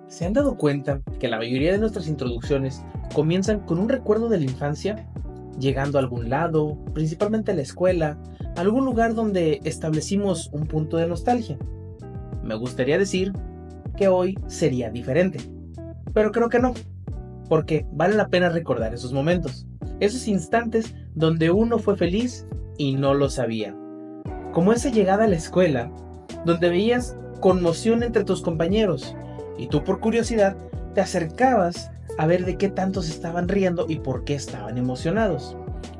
¿Se han dado cuenta que la mayoría de nuestras introducciones comienzan con un recuerdo de la infancia? Llegando a algún lado, principalmente a la escuela, a algún lugar donde establecimos un punto de nostalgia. Me gustaría decir que hoy sería diferente, pero creo que no, porque vale la pena recordar esos momentos, esos instantes donde uno fue feliz y no lo sabía. Como esa llegada a la escuela, donde veías conmoción entre tus compañeros, y tú por curiosidad te acercabas a ver de qué tantos estaban riendo y por qué estaban emocionados.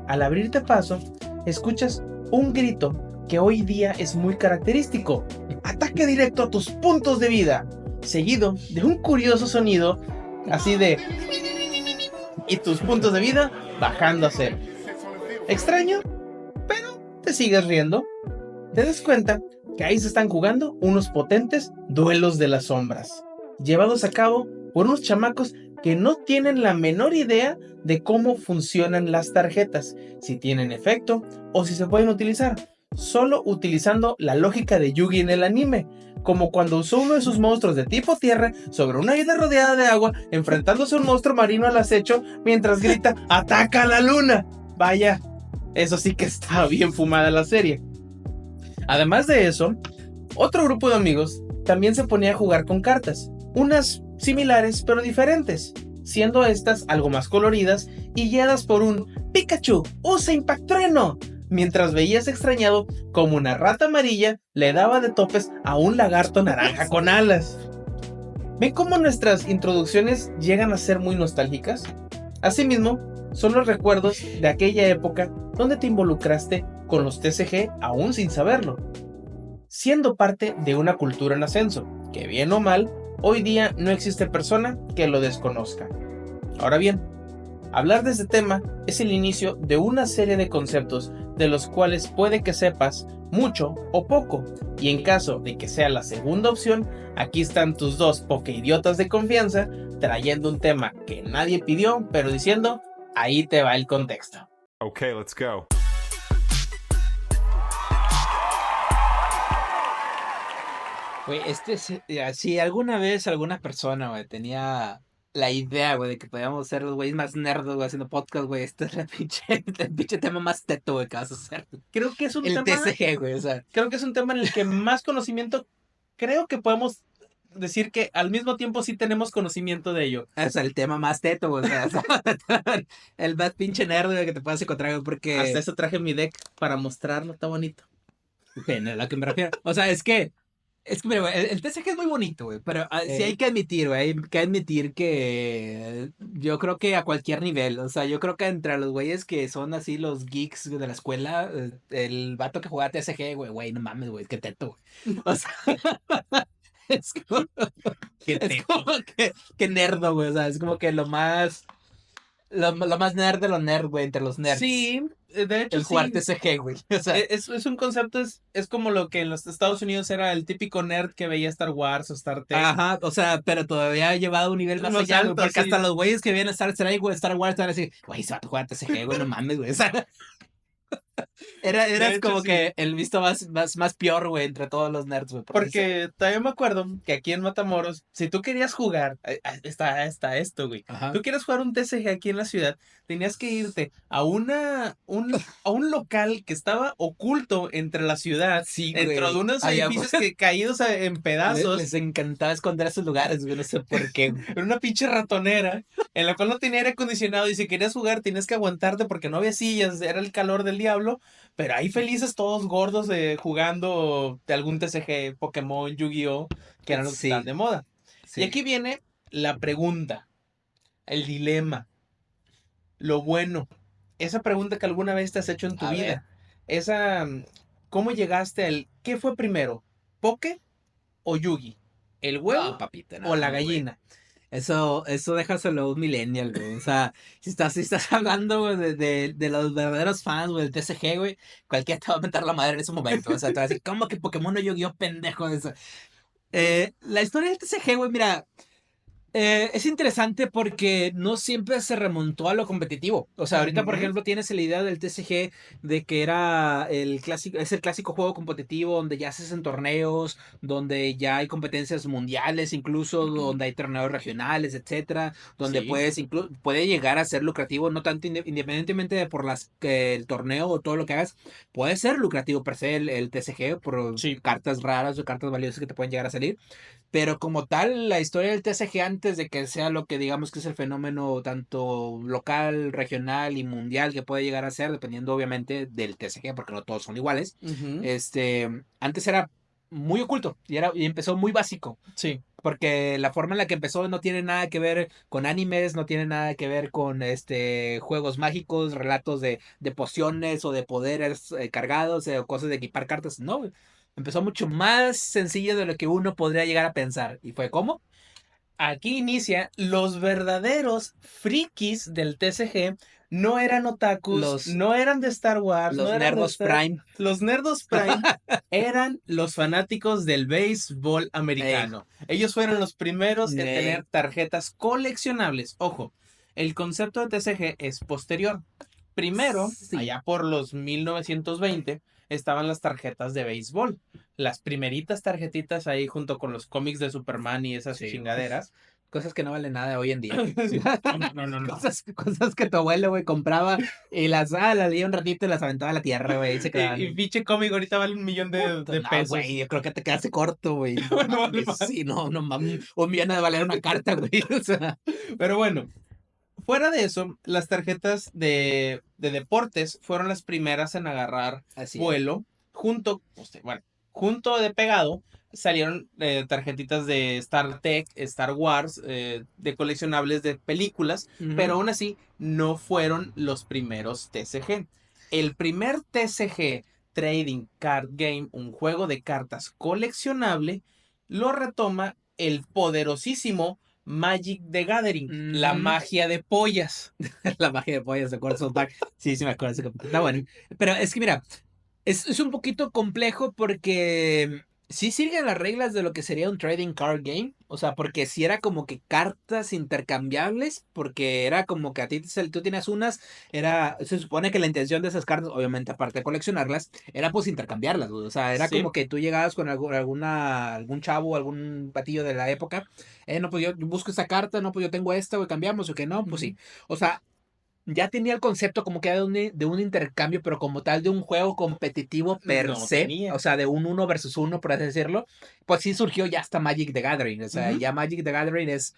Al abrirte paso, escuchas un grito que hoy día es muy característico. Ataque directo a tus puntos de vida, seguido de un curioso sonido así de... y tus puntos de vida bajando a cero. Extraño, pero te sigues riendo. Te das cuenta que ahí se están jugando unos potentes duelos de las sombras, llevados a cabo por unos chamacos que no tienen la menor idea de cómo funcionan las tarjetas, si tienen efecto o si se pueden utilizar, solo utilizando la lógica de Yugi en el anime, como cuando usó uno de sus monstruos de tipo tierra sobre una isla rodeada de agua, enfrentándose a un monstruo marino al acecho mientras grita ¡Ataca a la luna! Vaya, eso sí que está bien fumada la serie. Además de eso, otro grupo de amigos también se ponía a jugar con cartas, unas similares pero diferentes, siendo estas algo más coloridas y guiadas por un Pikachu, usa Impactrueno, mientras veías extrañado como una rata amarilla le daba de topes a un lagarto naranja con alas. ¿Ven cómo nuestras introducciones llegan a ser muy nostálgicas? Asimismo, son los recuerdos de aquella época donde te involucraste con los TCG aún sin saberlo, siendo parte de una cultura en ascenso, que bien o mal, hoy día no existe persona que lo desconozca. Ahora bien, hablar de este tema es el inicio de una serie de conceptos de los cuales puede que sepas mucho o poco, y en caso de que sea la segunda opción, aquí están tus dos pokeidiotas de confianza trayendo un tema que nadie pidió, pero diciendo, ahí te va el contexto. Okay, let's go. Güey, si alguna vez alguna persona, güey, tenía la idea, güey, de que podíamos ser los güeyes más nerdos, güey, haciendo podcast, güey, este es el pinche tema más teto, güey, que vas a hacer. Creo que es un El tema, TCG, güey, o sea, creo que es un tema en el que más conocimiento, creo que podemos decir que al mismo tiempo sí tenemos conocimiento de ello. el tema más teto, güey, o sea, el más pinche nerd, güey, que te puedas encontrar, güey, porque... Hasta eso traje mi deck para mostrarlo, está bonito. Bueno, a lo que me refiero, o sea, mira, güey, el TCG es muy bonito, güey, pero sí hay que admitir, güey, hay que admitir que yo creo que a cualquier nivel, o sea, yo creo que entre los güeyes que son así los geeks de la escuela, el vato que juega TCG, güey, no mames, güey, qué teto, güey. O sea, es como, es como que nerdo, güey, o sea, es como que lo más nerd de los nerd, güey, entre los nerds. Sí, de hecho el jugar sí. TCG, güey, o sea, Es un concepto, es como lo que en los Estados Unidos era el típico nerd que veía Star Wars o Star Trek. ajá, o sea, pero todavía ha llevado a un nivel más Más allá, güey, alto, porque sí. hasta los güeyes que vienen a Star Wars van a decir, güey, se va a jugar TCG, güey, no mames, güey, o sea, eras hecho, como sí. que el visto más peor, güey, entre todos los nerds, güey. Porque todavía me acuerdo que aquí en Matamoros, si tú querías jugar, está esto, güey. Ajá. Tú quieres jugar un TCG aquí en la ciudad, tenías que irte a a un local que estaba oculto entre la ciudad, Sí, dentro güey. de unos Allá, edificios que caídos en pedazos, les encantaba esconder esos lugares, güey, no sé por qué, güey. en una pinche ratonera, en la cual no tenía aire acondicionado y si querías jugar tenías que aguantarte porque no había sillas, era el calor del diablo, pero ahí felices todos gordos jugando de algún TCG, Pokémon, Yu-Gi-Oh, que eran los que estaban Sí, de moda. Y sí. aquí viene la pregunta, el dilema, lo bueno, esa pregunta que alguna vez te has hecho en tu A ver. vida, esa, ¿cómo llegaste al, qué fue primero, Poké o Yugi? ¿El huevo No, papita, o la no, güey. gallina? Eso déjaselo a un millennial, güey. O sea, si estás hablando, güey, de los verdaderos fans, güey, del TCG, güey, cualquiera te va a mentar la madre en ese momento. O sea, te va a decir, ¿cómo que Pokémon no Yu-Gi-Oh, pendejo? Eso. La historia del TCG, güey, mira, Es interesante porque no siempre se remontó a lo competitivo. O sea, ahorita, por Ujú. ejemplo, tienes la idea del TCG de que era el clásico, es el clásico juego competitivo donde ya se hacen torneos, donde ya hay competencias mundiales, incluso donde hay torneos regionales, etcétera, donde Sí, puede llegar a ser lucrativo, no tanto independientemente de por las que el torneo o todo lo que hagas, puede ser lucrativo per se el TCG por sí. cartas raras o cartas valiosas que te pueden llegar a salir. Pero como tal, la historia del TCG antes de que sea lo que digamos que es el fenómeno tanto local, regional y mundial que puede llegar a ser, dependiendo obviamente del TCG, porque no todos son iguales, Ujú. antes era muy oculto y empezó muy básico. Sí. Porque la forma en la que empezó no tiene nada que ver con animes, no tiene nada que ver con juegos mágicos, relatos de pociones o de poderes cargados o cosas de equipar cartas. No, güey. Empezó mucho más sencillo de lo que uno podría llegar a pensar. ¿Y fue cómo? Aquí inicia los verdaderos frikis del TCG. No eran otakus, Los, no eran de Star Wars, no los eran de Nerdos Prime. Los nerdos Prime eran los fanáticos del béisbol Eh, americano. Ellos fueron los primeros en eh, tener tarjetas coleccionables. Ojo, el concepto de TCG es posterior. Primero, sí. allá por los 1920, estaban las tarjetas de béisbol. Las primeritas tarjetitas ahí junto con los cómics de Superman y esas Sí. chingaderas. Cosas que no valen nada hoy en día. Sí. No, no, no, no, no. Cosas que tu abuelo, güey, compraba y las leía un ratito y las aventaba a la tierra, güey, y se Y quedaban. pinche cómic ahorita vale 1 millón de No, pesos. güey, yo creo que te quedaste corto, güey. No Bueno, vale mames, más. sí, no, no mames. Un millón ha de valer una carta, güey. O sea, Pero bueno, fuera de eso, las tarjetas de deportes fueron las primeras en agarrar así es. vuelo. Bueno, junto de pegado salieron tarjetitas de Star Trek, Star Wars, de coleccionables de películas, pero Ujú. aún así no fueron los primeros TCG. El primer TCG, Trading Card Game, un juego de cartas coleccionable, lo retoma el poderosísimo Magic the Gathering, la Ujú. magia de pollas. La magia de pollas de South Park. Sí, sí me acuerdo de ese capítulo. Está bueno. Pero es que mira, es un poquito complejo porque sí siguen las reglas de lo que sería un trading card game. O sea, porque si era como que cartas intercambiables, porque era como que a ti tú tienes unas, se supone que la intención de esas cartas, obviamente aparte de coleccionarlas, era pues intercambiarlas, güey. O sea, era como Sí. que tú llegabas con algún chavo, algún patillo de la época, no, pues yo busco esta carta, no, pues yo tengo esta, güey, cambiamos o que no, pues Ujú. sí. O sea, ya tenía el concepto como que de un intercambio, pero como tal de un juego competitivo per No se, o tenía. sea, de un uno versus uno, por así decirlo, pues sí surgió ya hasta Magic the Gathering, o sea, Ujú. ya Magic the Gathering es,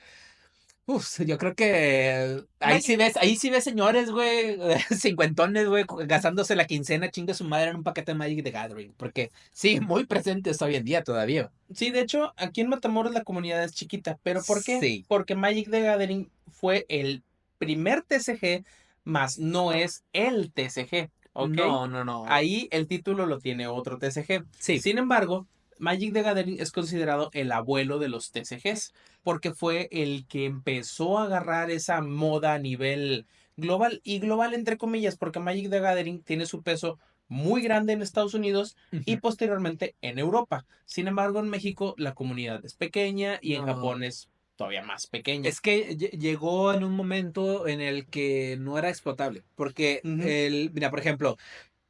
yo creo que Magic, ahí sí ves señores, güey, cincuentones, güey, gastándose la quincena, chinga su madre en un paquete de Magic the Gathering, porque sí, muy presentes hoy en día todavía. sí, de hecho, aquí en Matamoros la comunidad es chiquita, pero ¿por qué? Sí. Porque Magic the Gathering fue el primer TCG, más no es el TCG, ¿ok? No, no, no. Ahí el título lo tiene otro TCG. Sí. Sin embargo, Magic the Gathering es considerado el abuelo de los TCGs, porque fue el que empezó a agarrar esa moda a nivel global, y global entre comillas, porque Magic the Gathering tiene su peso muy grande en Estados Unidos y Ujú. posteriormente en Europa. Sin embargo, en México la comunidad es pequeña y en No. Japón es todavía más pequeña. Es que llegó en un momento en el que no era explotable. Porque, Ujú. mira, por ejemplo,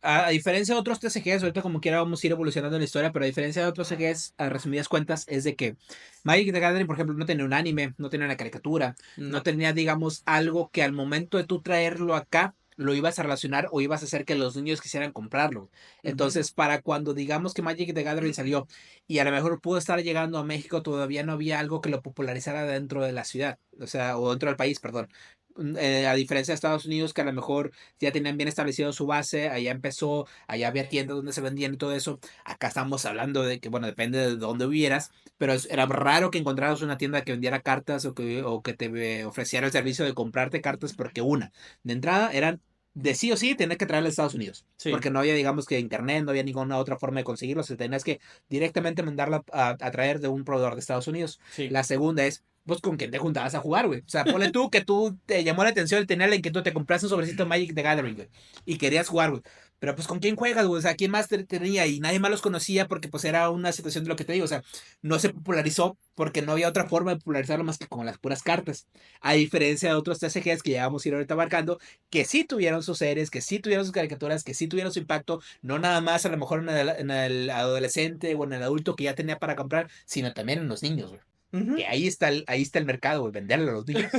a diferencia de otros TCGs, ahorita como quiera vamos a ir evolucionando en la historia, pero a diferencia de otros TCGs, a resumidas cuentas, es de que Magic the Gathering, por ejemplo, no tenía un anime, no tenía una caricatura, no No. tenía, digamos, algo que al momento de tú traerlo acá, lo ibas a relacionar o ibas a hacer que los niños quisieran comprarlo. Ujú. Entonces, para cuando digamos que Magic the Gathering salió y a lo mejor pudo estar llegando a México, todavía no había algo que lo popularizara dentro de la ciudad, o sea, o dentro del país, perdón. A diferencia de Estados Unidos, que a lo mejor ya tenían bien establecido su base, allá empezó, allá había tiendas donde se vendían y todo eso. Acá estamos hablando de que, bueno, depende de dónde vivieras, pero era raro que encontraras una tienda que vendiera cartas o que te ofreciera el servicio de comprarte cartas, porque de entrada eran de sí o sí tener que traerlas a Estados Unidos. Sí, Porque no había, digamos, que internet, no había ninguna otra forma de conseguirlos, tenías que directamente mandarla a traer de un proveedor de Estados Unidos. sí. La segunda es pues con quién te juntabas a jugar, güey. O sea, ponle tú que tú te llamó la atención el tenerla en que tú te compraste un sobrecito de Magic the Gathering, güey. Y querías jugar, güey. Pero pues con quién juegas, güey. O sea, quién más tenía y nadie más los conocía porque pues era una situación de lo que te digo. O sea, no se popularizó porque no había otra forma de popularizarlo más que con las puras cartas. A diferencia de otros TCGs que ya vamos a ir ahorita abarcando, que sí tuvieron sus series, que sí tuvieron sus caricaturas, que sí tuvieron su impacto. No nada más a lo mejor en el adolescente o en el adulto que ya tenía para comprar, sino también en los niños, güey. Ujú. Que ahí está el mercado, güey, venderle a los niños.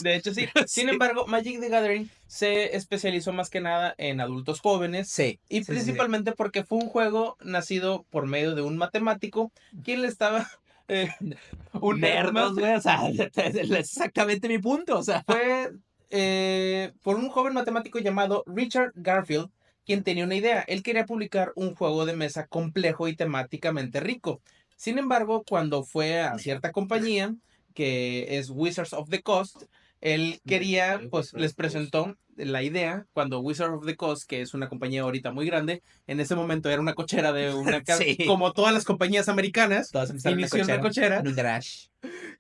De hecho, sí. Sin Sí, embargo, Magic the Gathering se especializó más que nada en adultos jóvenes sí, y sí, sí, sí. principalmente porque fue un juego nacido por medio de un matemático quien le estaba... eh, un Nerdos, güey, o sea, es exactamente mi punto, o sea. fue por un joven matemático llamado Richard Garfield, quien tenía una idea. Él quería publicar un juego de mesa complejo y temáticamente rico. Sin embargo, cuando fue a cierta compañía, que es Wizards of the Coast, él quería, pues les presentó la idea cuando Wizards of the Coast, que es una compañía ahorita muy grande, en ese momento era una cochera de una casa, Sí, como todas las compañías americanas, todos empezaron en el inició en una cochero, cochera. en un garage.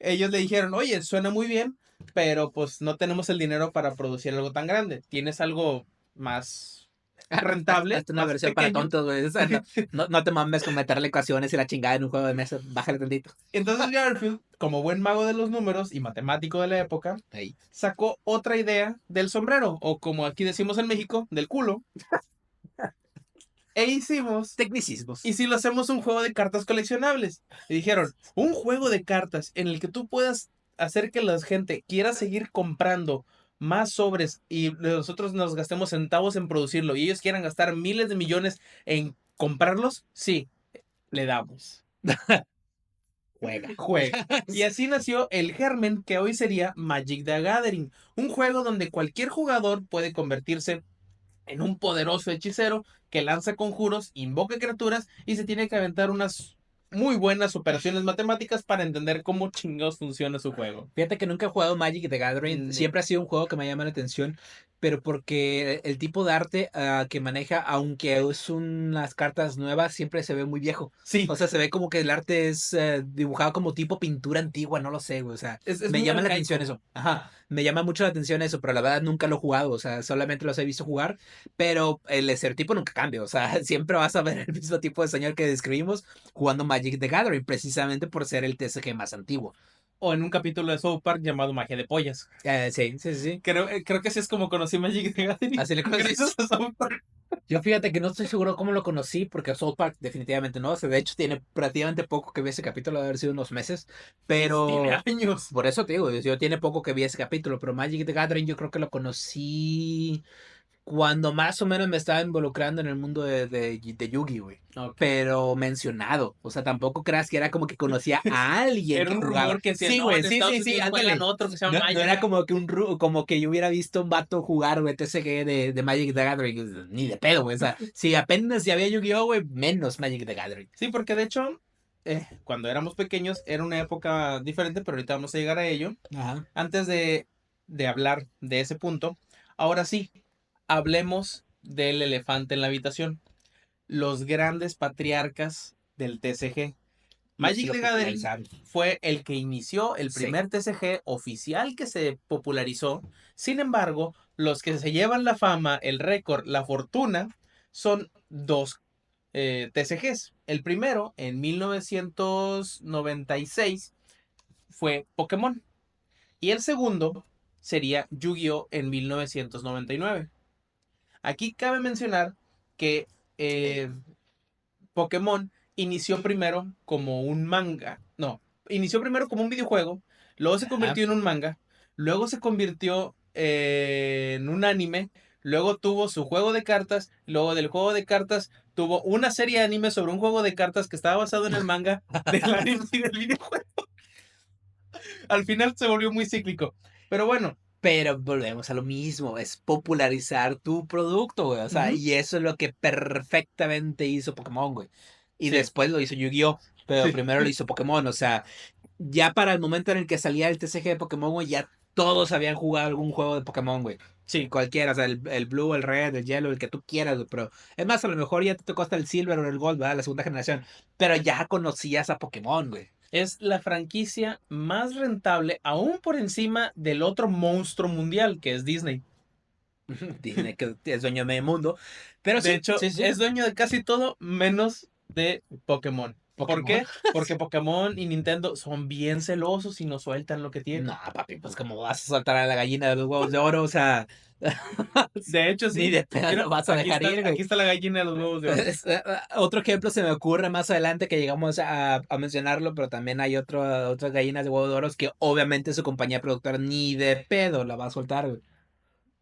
Ellos le dijeron, oye, suena muy bien, pero pues no tenemos el dinero para producir algo tan grande. ¿Tienes algo más rentable, Hazte una más versión para pequeño? tontos, güey. O sea, no te mames con meterle ecuaciones y la chingada en un juego de mesa. Bájale tantito. Entonces Garfield, como buen mago de los números y matemático de la época, Ahí. sacó otra idea del sombrero, o como aquí decimos en México, del culo. E hicimos, Tecnicismos. ¿y si lo hacemos un juego de cartas coleccionables? Y dijeron, un juego de cartas en el que tú puedas hacer que la gente quiera seguir comprando más sobres y nosotros nos gastemos centavos en producirlo y ellos quieran gastar miles de millones en comprarlos, sí, le damos. Juega. Juega. Y así nació el germen que hoy sería Magic the Gathering, un juego donde cualquier jugador puede convertirse en un poderoso hechicero que lanza conjuros, invoca criaturas y se tiene que aventar unas muy buenas operaciones matemáticas para entender cómo chingados funciona su juego. Fíjate que nunca he jugado Magic the Gathering. Ni- Siempre ha sido un juego que me llama la atención, pero porque el tipo de arte que maneja, aunque es unas cartas nuevas, siempre se ve muy viejo. Sí, O sea, se ve como que el arte es dibujado como tipo pintura antigua, no lo sé, güey. O sea, es me muy llama la atención arcaico. eso. Ajá, me llama mucho la atención eso, pero la verdad nunca lo he jugado. O sea, solamente los he visto jugar, pero el estereotipo nunca cambia. O sea, siempre vas a ver el mismo tipo de señor que describimos jugando Magic the Gathering, precisamente por ser el TCG más antiguo. O en un capítulo de South Park llamado Magia de Pollas. Sí, sí, sí. Creo que así es como conocí Magic the Gathering. Así le Gracias conoces. a South Park. Yo fíjate que no estoy seguro cómo lo conocí, porque South Park definitivamente no. O sea, de hecho, tiene prácticamente poco que vi ese capítulo, de haber sido unos meses. Tiene Pero años. por eso te digo, yo tiene poco que vi ese capítulo. Pero Magic the Gathering yo creo que lo conocí cuando más o menos me estaba involucrando en el mundo de Yugi, güey. Ok. Pero mencionado. O sea, tampoco creas que era como que conocía a alguien Era que un jugaba. rumor que decía, Sí, no, güey, en sí, Estados sí, sí, Unidos juegan ándale. otro que se llama No Magic. era como que como que yo hubiera visto un vato jugar, güey, TCG de Magic the Gathering. Ni de pedo, güey. O sea, si apenas ya había Yu-Gi-Oh, güey, menos Magic the Gathering. Sí, porque de hecho, cuando éramos pequeños era una época diferente, pero ahorita vamos a llegar a ello. Ajá. Antes de hablar de ese punto, ahora sí, hablemos del elefante en la habitación. Los grandes patriarcas del TCG. Los que Magic lo the Gathering popularizaron. fue el que inició el Sí. primer TCG oficial que se popularizó. Sin embargo, los que se llevan la fama, el récord, la fortuna, son dos TCGs. El primero, en 1996, fue Pokémon. Y el segundo sería Yu-Gi-Oh! En 1999. Aquí cabe mencionar que Pokémon inició primero como un manga. No, inició primero como un videojuego, luego se Ajá. convirtió en un manga, luego se convirtió en un anime, luego tuvo su juego de cartas, luego del juego de cartas tuvo una serie de anime sobre un juego de cartas que estaba basado en el manga del anime y del videojuego. Al final se volvió muy cíclico. Pero bueno, Pero volvemos a lo mismo, es popularizar tu producto, güey. O sea, ujú, y eso es lo que perfectamente hizo Pokémon, güey. Y sí, después lo hizo Yu-Gi-Oh! Pero sí. primero lo hizo Pokémon. O sea, ya para el momento en el que salía el TCG de Pokémon, güey, ya todos habían jugado algún juego de Pokémon, güey. Sí, Cualquiera, o sea, el Blue, el Red, el Yellow, el que tú quieras, güey. Pero es más, a lo mejor ya te tocó hasta el Silver o el Gold, ¿verdad? La segunda generación. Pero ya conocías a Pokémon, güey. Es la franquicia más rentable, aún por encima del otro monstruo mundial, que es Disney. Disney, que es dueño de medio mundo. Pero De sí, hecho, sí, sí. es dueño de casi todo menos de Pokémon. ¿Por Pokémon. qué? Porque Pokémon y Nintendo son bien celosos y no sueltan lo que No, tienen. papi, pues como vas a soltar a la gallina de los huevos de oro, o sea, De hecho, ni sí. de pedo lo Mira, vas a dejar ir, aquí güey. está la gallina de los huevos de oro. Otro ejemplo se me ocurre más adelante que llegamos a mencionarlo, pero también hay otras gallinas de huevos de oro que obviamente su compañía productora ni de pedo la va a soltar, güey.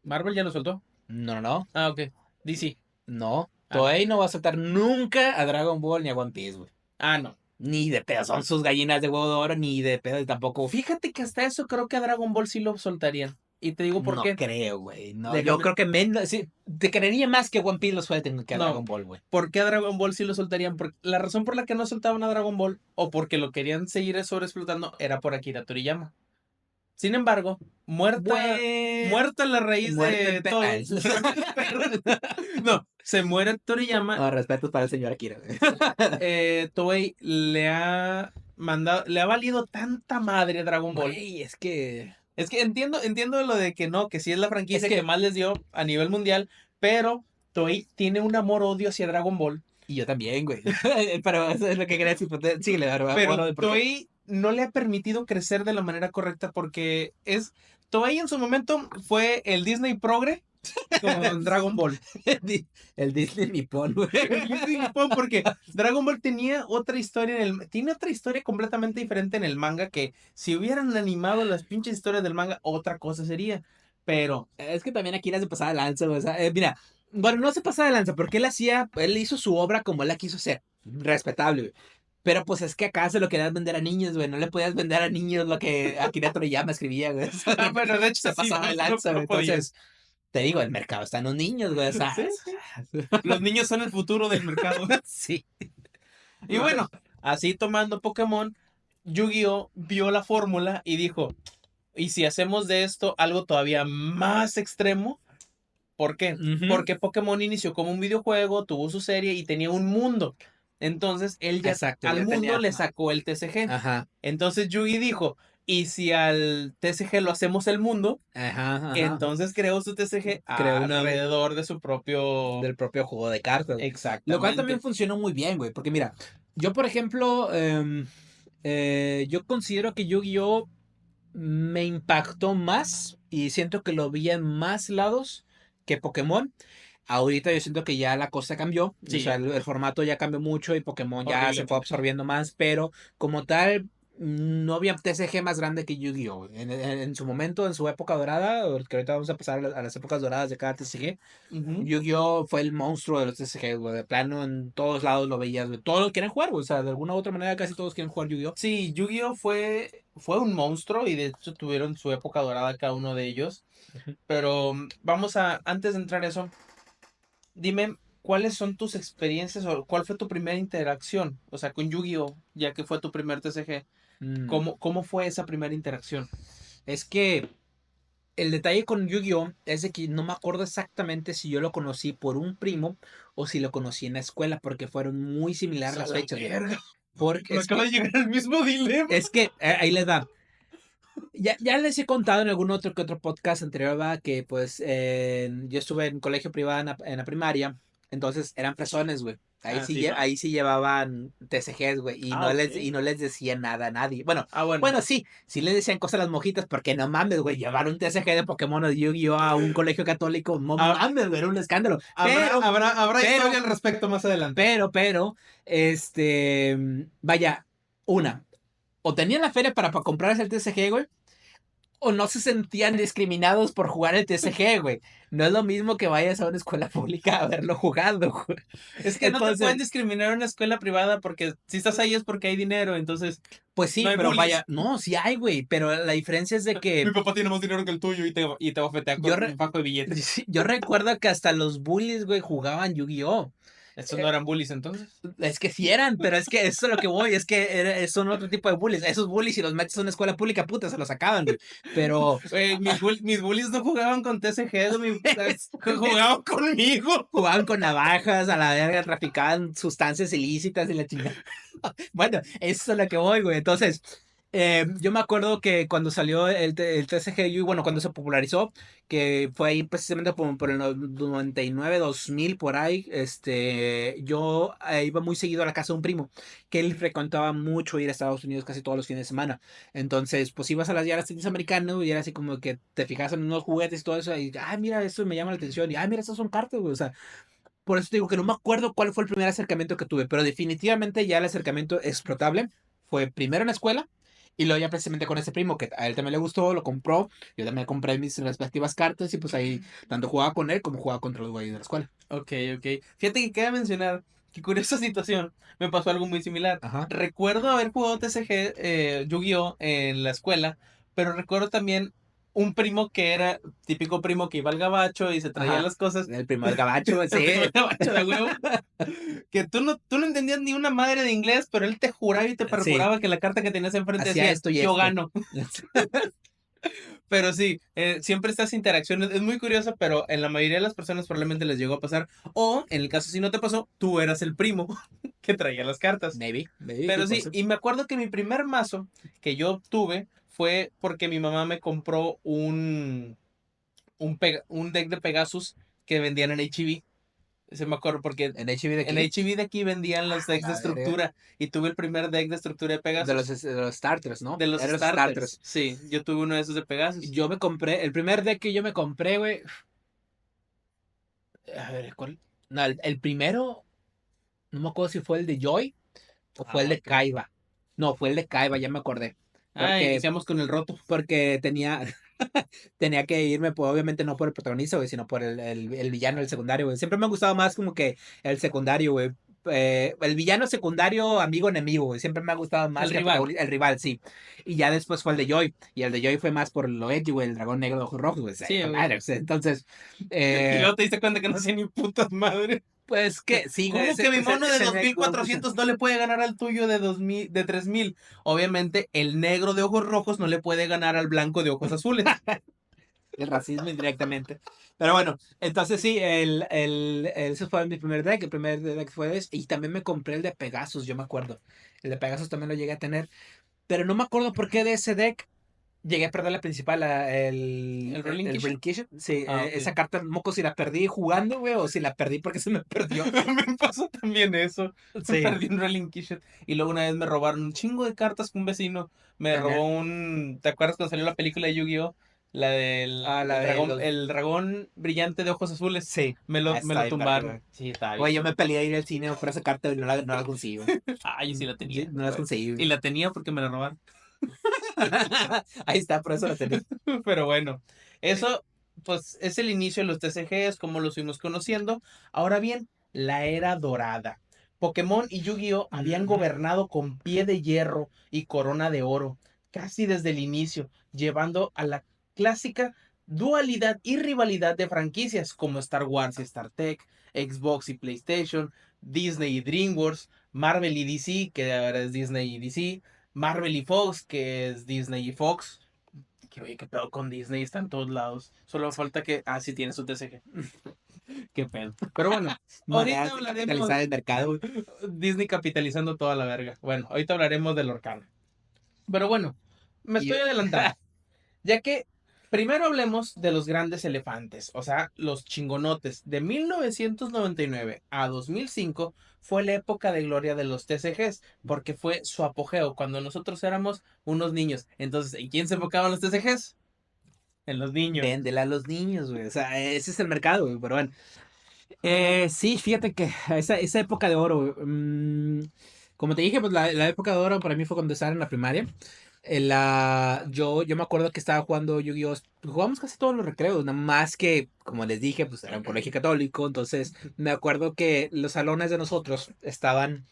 Marvel ya lo soltó. No, no, no, Ah, ok. DC. no. Ah, Toei no va a soltar nunca a Dragon Ball ni a One Piece, güey. no. Ni de pedo, son sus gallinas de huevo de oro, ni de pedo, y tampoco. Fíjate que hasta eso creo que a Dragon Ball sí lo soltarían. Y te digo por No qué. creo, güey. No, yo Déjame. creo que menos. Sí, te creería más que One Piece lo suelten que a No. Dragon Ball, güey. ¿Por qué a Dragon Ball sí lo soltarían? Porque la razón por la que no soltaban a Dragon Ball o porque lo querían seguir sobreexplotando era por Akira Toriyama. Sin embargo, Bueno. muerta la raíz Muerte en de todo. No, se muere Toriyama. No, respetos para el señor Akira, güey. Toei le ha valido tanta madre Dragon Ball. Güey, es que. Es que entiendo lo de que no, que sí es la Es franquicia que que. más les dio a nivel mundial, pero Toei tiene un amor-odio hacia Dragon Ball. Y yo también, güey. Pero eso es lo que quería decir. Sí, le daré Pero bueno, ¿por qué? Toei no le ha permitido crecer de la manera correcta porque Toei en su momento fue el Disney Progre con Dragon Ball. El Disney Nippon, güey. El Disney Nippon, porque Dragon Ball tenía otra historia tiene otra historia completamente diferente en el manga que si hubieran animado las pinches historias del manga, otra cosa sería. Pero, Es que también Akira se pasaba de lanza, güey. O sea, mira, bueno, no se pasaba de lanza, porque él hizo su obra como él la quiso hacer. Respetable, güey. Pero pues es que acá se lo querías vender a niños, güey. No le podías vender a niños lo que Akira Toriyama escribía, güey. bueno, de hecho Se sí, pasaba de lanza, güey. Entonces, te digo, el mercado está en los niños, güey. O sea, Sí, sí. Los niños son el futuro del mercado. sí. Y bueno, así tomando Pokémon, Yu-Gi-Oh vio la fórmula y dijo, ¿y si hacemos de esto algo todavía más extremo? ¿Por qué? Ujú. Porque Pokémon inició como un videojuego, tuvo su serie y tenía un mundo. Entonces él ya Exacto, al ya mundo tenía. le sacó el TCG. Ajá, Entonces Yugi dijo, ¿y si al TCG lo hacemos el mundo? ajá, ajá. Entonces creó su TCG Creo una alrededor de su propio... del propio juego de cartas, güey. Lo cual también Exactamente. funcionó muy bien, güey. Porque mira, yo por ejemplo, yo considero que Yu-Gi-Oh me impactó más y siento que lo vi en más lados que Pokémon. Ahorita yo siento que ya la cosa cambió, o Sí, sea, ya. el formato ya cambió mucho y Pokémon ya se fue Horriblemente. absorbiendo más, pero como tal, no había TCG más grande que Yu-Gi-Oh! En su momento, en su época dorada, que ahorita vamos a pasar a las épocas doradas de cada TCG, Ujú. Yu-Gi-Oh! Fue el monstruo de los TCG, güey, de plano en todos lados lo veías, güey. Todos lo quieren jugar, güey, o sea, de alguna u otra manera casi todos quieren jugar Yu-Gi-Oh! Sí, Yu-Gi-Oh fue un monstruo y de hecho tuvieron su época dorada cada uno de ellos. Ujú. Pero antes de entrar a eso, dime cuáles son tus experiencias o cuál fue tu primera interacción, o sea, con Yu-Gi-Oh, ya que fue tu primer TCG. Mm, ¿Cómo fue esa primera interacción? Es que el detalle con Yu-Gi-Oh! Es de que no me acuerdo exactamente si yo lo conocí por un primo o si lo conocí en la escuela, porque fueron muy similares las ¡A la fechas, güey. verga! Porque Me acaba de llegar el mismo dilema. ahí les va. Ya les he contado en algún otro que otro podcast anterior, va, que pues yo estuve en colegio privado en la primaria, entonces eran fresones, güey. Ah, sí, ¿no? Ahí sí llevaban TCGs, güey, Ah, ok. y no les decían nada a nadie. Bueno, Ah, bueno. sí les decían cosas a las mojitas, porque no mames, güey, llevar un TCG de Pokémon o de Yu-Gi-Oh a un colegio católico, no Ha- mames, güey, era un escándalo. habrá Pero, historia al respecto más adelante. pero, vaya, o tenían la feria para comprarse el TCG, güey, o no se sentían discriminados por jugar el TCG, güey. No es lo mismo que vayas a una escuela pública a verlo jugando, güey. Es que no te Entonces, pueden discriminar en una escuela privada porque si estás ahí es porque hay dinero, entonces pues no sí, hay pero bullies. vaya, no, sí hay, güey, pero la diferencia es de que Mi papá tiene más dinero que el tuyo y te bofetea yo, con un fajo de billetes. yo recuerdo que hasta los bullies, güey, jugaban Yu-Gi-Oh! ¿Estos no eran bullies entonces? Es que sí eran, pero es que eso es lo que voy, es que son otro tipo de bullies. Esos bullies, si los metes a una escuela pública, puta, se los acaban, güey. Pero Güey, mis bullies no jugaban con TCG, jugaban conmigo. jugaban con navajas, a la verga, traficaban sustancias ilícitas y la chingada. Bueno, eso es lo que voy, güey. Entonces, yo me acuerdo que cuando salió el TCGU, bueno, cuando se popularizó, que fue ahí precisamente por el 99, 2000, por ahí, yo iba muy seguido a la casa de un primo, que él frecuentaba mucho ir a Estados Unidos casi todos los fines de semana. Entonces, pues ibas a ya a las tiendas americanas y era así como que te fijas en unos juguetes y todo eso, y, mira, esto me llama la atención, y, mira, estas son cartas, güey, o sea, por eso te digo que no me acuerdo cuál fue el primer acercamiento que tuve, pero definitivamente ya el acercamiento explotable fue primero en la escuela y luego ya precisamente con ese primo que a él también le gustó, lo compró, yo también compré mis respectivas cartas y pues ahí tanto jugaba con él como jugaba contra los güeyes de la escuela. Ok, ok. Fíjate que queda mencionar que curiosa situación, me pasó algo muy similar. Ajá. Recuerdo haber jugado TCG, Yu-Gi-Oh! En la escuela, pero recuerdo también un primo que era típico primo que iba al gabacho y se traía Ajá. las cosas. El primer gabacho, El sí. primo gabacho de huevo. Que tú no entendías ni una madre de inglés, pero él te juraba y te Sí, perjuraba que la carta que tenías enfrente hacía decía, esto y yo esto. gano. Pero sí, siempre estas interacciones es muy curiosa, pero en la mayoría de las personas probablemente les llegó a pasar. O, en el caso si no te pasó, tú eras el primo que traía las cartas. Maybe, sí, Pero por sí, eso. y me acuerdo que mi primer mazo que yo obtuve fue porque mi mamá me compró un deck de Pegasus que vendían en HEB. Se me acuerdo porque ¿En HB de en aquí? HEB de aquí vendían los decks de La verga. estructura y tuve el primer deck de estructura de Pegasus. De los starters, ¿no? De los Eran los starters. starters. Sí, yo tuve uno de esos de Pegasus. Yo me compré, el primer deck que yo me compré, güey. A ver, ¿cuál? No, el primero, no me acuerdo si fue el de Joy o fue el Ah, de ok. Kaiba. No, fue el de Kaiba, ya me acordé. Ah, Porque, iniciamos con el roto. porque tenía, tenía que irme, pues, obviamente no por el protagonista, güey, sino por el villano, el secundario, güey. Siempre me ha gustado más como que el secundario, güey. El villano secundario, amigo enemigo, güey. Siempre me ha gustado El más que rival. el rival, sí. Y ya después fue el de Joy. Y el de Joy fue más por lo edgy, güey, el dragón negro de ojos rojos, güey. Sí, Con güey. madre, o sea, entonces, Y eh, luego te diste cuenta que no hacía ni putas madre. pues que sí, güey. ¿Cómo que mi mono de Se dos me mil confusión. cuatrocientos no le puede ganar al tuyo de 2000, de 3000? Obviamente, el negro de ojos rojos no le puede ganar al blanco de ojos azules. El racismo indirectamente. Pero bueno, entonces sí, ese fue mi primer deck. El primer deck fue ese. Y también me compré el de Pegasus, yo me acuerdo. El de Pegasus también lo llegué a tener. Pero no me acuerdo por qué de ese deck llegué a perder la principal, ¿El Relinquish? Relinquish. Sí, Ah, ok. esa carta, moco, si la perdí jugando, güey, o si la perdí porque se me perdió. Me pasó también eso. Sí, Perdí un Relinquished. Y luego una vez me robaron un chingo de cartas que un vecino me robó también. un. ¿Te acuerdas cuando salió la película de Yu-Gi-Oh? La del Ah, la de los. el dragón brillante de ojos azules. Sí, Me está lo bien, verga, tumbaron. güey. Sí, estaba bien Güey, yo chido. me peleé a ir al cine por esa carta y no la conseguí, güey. Ah, yo sí la Sí, tenía. no la conseguí, Y güey. la tenía porque me la robaron. Ahí está, por eso la tenía. Pero bueno, eso pues es el inicio de los TCGs, como los fuimos conociendo. Ahora bien, la era dorada. Pokémon y Yu-Gi-Oh habían Ujú. gobernado con pie de hierro y corona de oro, casi desde el inicio, llevando a la clásica dualidad y rivalidad de franquicias como Star Wars y Star Trek, Xbox y PlayStation, Disney y DreamWorks, Marvel y DC, que ahora es Disney y DC, Marvel y Fox, que es Disney y Fox. Que oye, qué pedo con Disney, está en todos lados. Solo falta que. Ah, sí, tiene su TCG. Qué pedo. Pero bueno, Manera ahorita de hablaremos. capitalizar el mercado, güey. Disney capitalizando toda la verga. Bueno, ahorita hablaremos del Orcano. Pero bueno, me Y estoy adelantando. Ya que primero hablemos de los grandes elefantes, o sea, los chingonotes. De 1999 a 2005 fue la época de gloria de los TCGs, porque fue su apogeo cuando nosotros éramos unos niños. Entonces, ¿en quién se enfocaban los TCGs? En los niños. véndela a los niños, güey. O sea, ese es el mercado, güey. Pero bueno. Sí, fíjate que esa época de oro, güey, como te dije, pues la época de oro para mí fue cuando estaba en la primaria. Yo me acuerdo que estaba jugando Yu-Gi-Oh! Jugamos casi todos los recreos, nada más que, como les dije, pues era un colegio católico, entonces me acuerdo que los salones de nosotros estaban,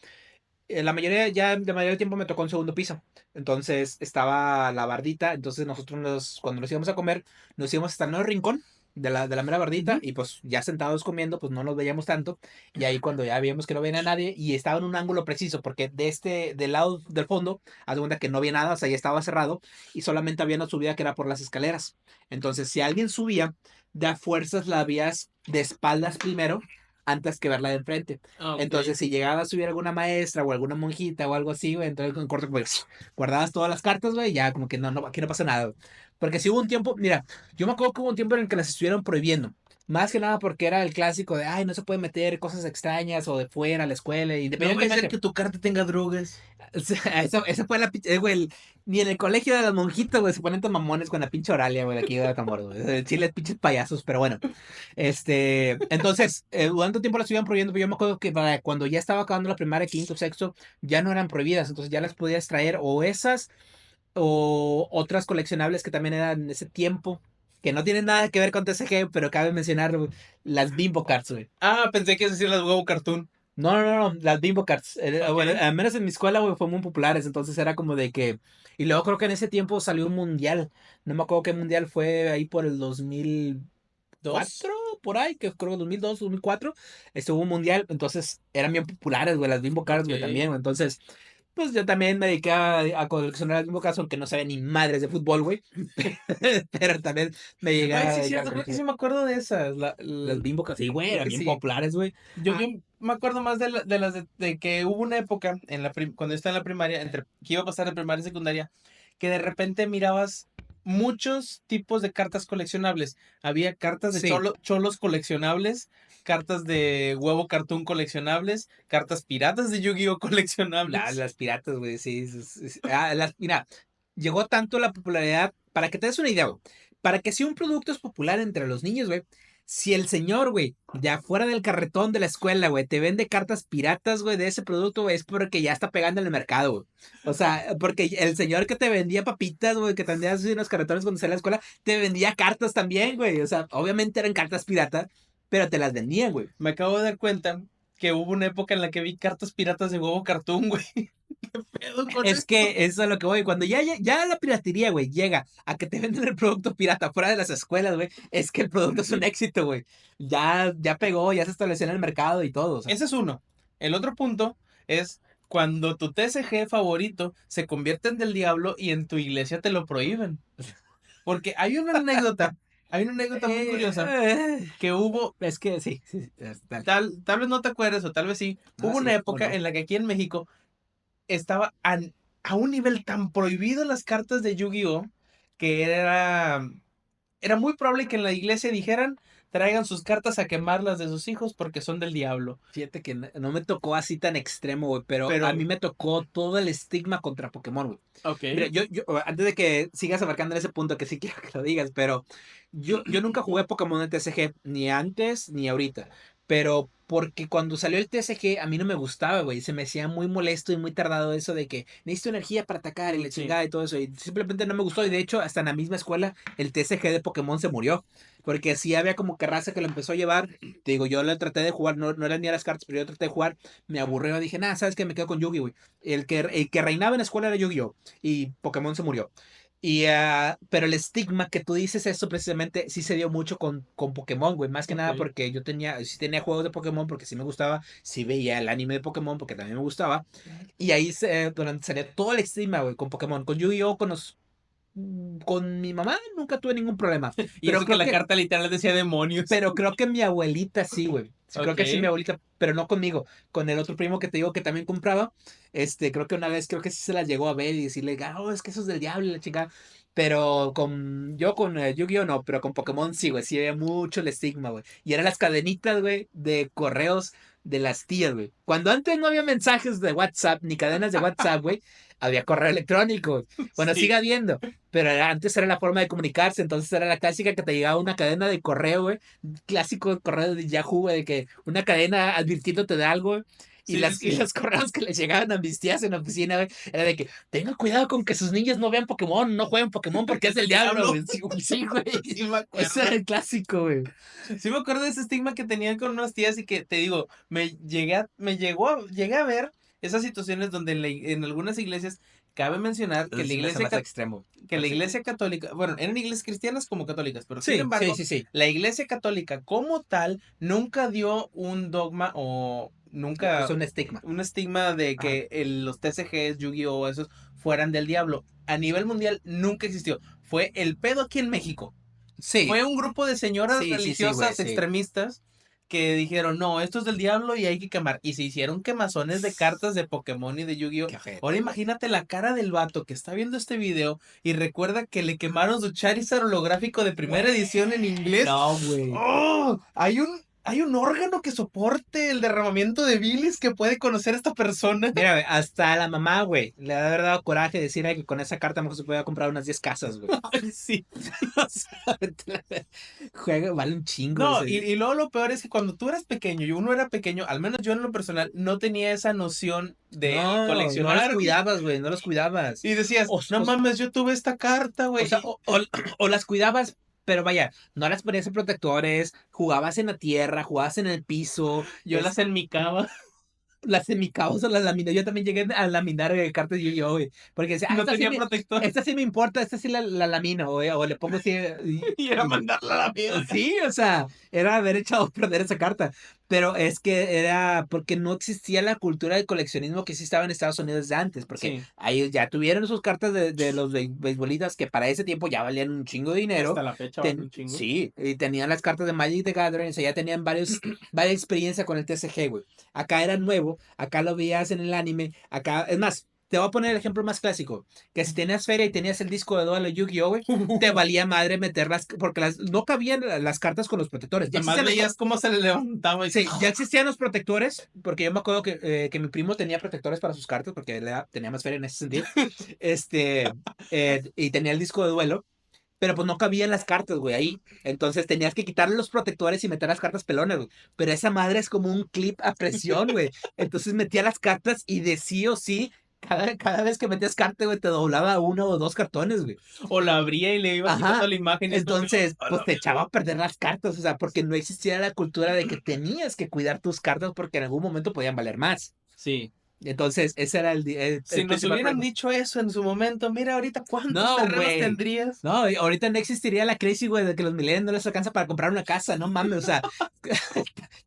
la mayoría del tiempo me tocó en segundo piso, entonces estaba la bardita, entonces nosotros cuando nos íbamos a comer, nos íbamos hasta el nuevo rincón, de la mera bardita, Ujú. y pues ya sentados comiendo, pues no nos veíamos tanto, y ahí cuando ya vimos que no venía nadie, y estaba en un ángulo preciso, porque del lado del fondo, haz de cuenta que no había nada, o sea, ya estaba cerrado, y solamente había una subida que era por las escaleras. Entonces, si alguien subía, de a fuerzas la vías de espaldas primero, antes que verla de enfrente. Ok. Entonces, si llegaba a subir alguna maestra o alguna monjita o algo así, güey, entonces en corto, pues, guardabas todas las cartas, güey, y ya como que no, aquí no pasa nada, güey. Porque si hubo un tiempo, mira, yo me acuerdo que hubo un tiempo en el que las estuvieron prohibiendo. Más que nada porque era el clásico de, ay, no se puede meter cosas extrañas o de fuera a la escuela, No vaya a ser independientemente. que tu carta tenga drogas. O sea, eso fue güey, ni en el colegio de las monjitas, güey, se ponen tan mamones con la pinche Oralia, güey, de aquí de Atamoros, güey. Chiles, pinches payasos, pero bueno. Entonces, durante un tiempo las estuvieron prohibiendo, pero yo me acuerdo que para cuando ya estaba acabando la primaria, quinto, sexto, ya no eran prohibidas, entonces ya las podías traer o esas o otras coleccionables que también eran en ese tiempo, que no tienen nada que ver con TCG, pero cabe mencionar güey, las Bimbo Cards, güey. Ah, pensé que ibas a decir las huevo cartoon. No, no, no, no, las Bimbo Cards. Bueno, Ok. al menos en mi escuela, güey, fueron muy populares, entonces era como de que... Y luego creo que en ese tiempo salió un mundial. No me acuerdo qué mundial fue ahí por el 2004 ¿Dos? por ahí, que creo que 2002, 2004, estuvo un mundial, entonces eran bien populares, güey, las Bimbo Cards, Ok. güey, también, güey. Entonces, pues yo también me dediqué a coleccionar las Bimbo Cards, aunque no sabía ni madres de fútbol, güey. Pero también me llegué Ay, a sí, es dedicar a cierto, creo que sí coleccionar me acuerdo de esas. las Bimbo Cards. Sí, güey, Creo eran que bien sí. populares, güey. Yo me acuerdo más de las de que hubo una época cuando yo estaba en la primaria, que iba a pasar de primaria y secundaria, que de repente mirabas muchos tipos de cartas coleccionables. Había cartas de Sí. cholos coleccionables, cartas de huevo cartoon coleccionables, cartas piratas de Yu-Gi-Oh coleccionables. Las piratas, güey, sí. Mira, llegó tanto la popularidad, para que te des una idea, güey, para que si un producto es popular entre los niños, güey, si el señor, güey, de afuera del carretón de la escuela, güey, te vende cartas piratas, güey, de ese producto, güey, es porque ya está pegando en el mercado, güey. O sea, porque el señor que te vendía papitas, güey, que te vendía así unos carretones cuando salía a la escuela, te vendía cartas también, güey. O sea, obviamente eran cartas piratas, pero te las vendían, güey. Me acabo de dar cuenta que hubo una época en la que vi cartas piratas de huevo cartoon, güey. ¿Qué pedo con Es eso? que eso es a lo que voy. Cuando ya la piratería, güey, llega a que te venden el producto pirata fuera de las escuelas, güey, es que el producto es un éxito, güey. Ya pegó, ya se estableció en el mercado y todo, o sea. Ese es uno. El otro punto es cuando tu TCG favorito se convierte en del diablo y en tu iglesia te lo prohíben. Porque hay una anécdota muy Eh, curiosa eh, que hubo, es que sí, sí, sí, dale. tal vez no te acuerdes o tal vez sí, Ah, hubo una sí, o época no. en la que aquí en México estaba a un nivel tan prohibido las cartas de Yu-Gi-Oh que era muy probable que en la iglesia dijeran traigan sus cartas a quemarlas de sus hijos porque son del diablo. Fíjate que no me tocó así tan extremo, güey, pero a Pero, mí me tocó todo el estigma contra Pokémon, güey. Mira, ok. antes de que sigas abarcando en ese punto, que sí quiero que lo digas, pero yo nunca jugué Pokémon en TCG, ni antes ni ahorita. Pero porque cuando salió el TCG a mí no me gustaba, güey. Se me hacía muy molesto y muy tardado eso de que necesito energía para atacar y la Sí. chingada y todo eso. Y simplemente no me gustó. Y de hecho, hasta en la misma escuela, el TCG de Pokémon se murió. Porque sí había como que raza que lo empezó a llevar. Te digo, yo lo traté de jugar, no eran ni a las cartas, pero yo traté de jugar. Me aburrió. Dije, nada, ¿sabes qué? Me quedo con Yugi, güey. El que reinaba en la escuela era Yu-Gi-Oh! Y Pokémon se murió. Pero el estigma que tú dices, eso precisamente sí se dio mucho con Pokémon, güey. Más que Ok. nada porque sí tenía juegos de Pokémon porque sí me gustaba. Sí veía el anime de Pokémon porque también me gustaba. Y ahí durante salía todo el estigma, güey, con Pokémon. Con Yu-Gi-Oh! Con mi mamá nunca tuve ningún problema. Y Pero eso que creo la que carta literal decía demonios. pero creo que mi abuelita sí, güey. Sí, creo que sí, mi Ok. abuelita, pero no conmigo. Con el otro primo que te digo que también compraba. Creo que una vez, creo que sí se las llegó a ver y decirle, oh, es que eso es del diablo y la chica. Pero con Yu-Gi-Oh! No, pero con Pokémon sí, güey. Sí había mucho el estigma, güey. Y eran las cadenitas, güey, de correos de las tías, güey. Cuando antes no había mensajes de WhatsApp ni cadenas de WhatsApp, güey, había correo electrónico. Bueno, sigue Sí. habiendo. Pero antes era la forma de comunicarse, entonces era la clásica que te llegaba una cadena de correo, güey, clásico correo de Yahoo, güey, de que una cadena advirtiéndote de algo, güey, y, Sí, sí, y sí. los correos que les llegaban a mis tías en la oficina, güey, era de que tenga cuidado con que sus niños no vean Pokémon, no jueguen Pokémon porque Porque es es del el diablo, diablo. güey. Sí, güey, sí, güey. Sí me Ese era acuerdo. el clásico, güey. Sí me acuerdo de ese estigma que tenían con unas tías y que te digo, llegué a ver esas situaciones donde en algunas iglesias Cabe mencionar que la iglesia, extremo. que la iglesia católica, bueno, eran iglesias cristianas como católicas, pero sin Sí, embargo, sí. la iglesia católica como tal nunca dio un dogma o nunca Puso un estigma. un estigma de Ajá. que los TCGs, Yu-Gi-Oh, esos fueran del diablo. A nivel mundial nunca existió. Fue el pedo aquí en México. Sí, Fue un grupo de señoras sí, güey, religiosas sí. extremistas que dijeron, no, esto es del diablo y hay que quemar. Y se hicieron quemazones de cartas de Pokémon y de Yu-Gi-Oh! Qué ojete, Ahora güey. imagínate la cara del vato que está viendo este video y recuerda que le quemaron su Charizard holográfico de primera Güey, edición en inglés. no, güey. ¡Oh! Hay un órgano que soporte el derramamiento de bilis que puede conocer a esta persona. Mira, güey, hasta la mamá, güey, le ha de haber dado coraje decir ay, que con esa carta mejor se podía comprar unas 10 casas, güey. Ay, sí. O sea, juega, vale un chingo No, ese. y luego lo peor es que cuando tú eras pequeño y uno era pequeño, al menos yo en lo personal, no tenía esa noción de No los coleccionar. cuidabas, güey, no los cuidabas. Y decías, O, no o, mames, yo tuve esta carta, o sea, güey. o las cuidabas, pero vaya, no las ponías en protectores, jugabas en la tierra, jugabas en el piso, Yo las enmicaba. las semicaos o las laminas. Yo también llegué a laminar cartas de Yu-Gi-Oh, güey. Porque decía, No tenía protector. esta sí me importa, esta sí la lamino, güey. O le pongo así. Y era mandarla a la mierda. Sí, o sea, era haber echado a perder esa carta. Pero es que era porque no existía la cultura de coleccionismo que sí estaba en Estados Unidos de antes. Porque Sí, ahí ya tuvieron sus cartas de los beisbolistas que para ese tiempo ya valían un chingo de y dinero. hasta la fecha vale un chingo. Sí, y tenían las cartas de Magic the Gathering, o sea, ya tenían varias experiencia con el TCG, güey. Acá era nuevo, acá lo veías en el anime, acá, es más, te voy a poner el ejemplo más clásico, que si tenías feria y tenías el disco de duelo Yu-Gi-Oh, güey, te valía madre meterlas, porque no cabían las cartas con los protectores. Ya Además existían veías cómo se le levantaba y... sí, ya existían los protectores, porque yo me acuerdo que mi primo tenía protectores para sus cartas, porque él tenía más feria en ese sentido, este, y tenía el disco de duelo. Pero pues no cabían las cartas, güey, ahí. Entonces tenías que quitarle los protectores y meter las cartas pelones, güey. Pero esa madre es como un clip a presión, güey. Entonces metía las cartas y de sí o sí, cada vez que metías carta, güey, te doblaba uno o dos cartones, güey. O la abría y le ibas quitando Ajá. la imagen y tú... Entonces, a pues la te echaba mierda. a perder las cartas, o sea, porque no existía la cultura de que tenías que cuidar tus cartas porque en algún momento podían valer más. Sí. Entonces, ese era Si el nos principal hubieran problema. dicho eso en su momento, mira ahorita cuántos No, terrenos güey. tendrías. No, y ahorita no existiría la crisis, güey, de que los millennials no les alcanza para comprar una casa, no mames, o sea,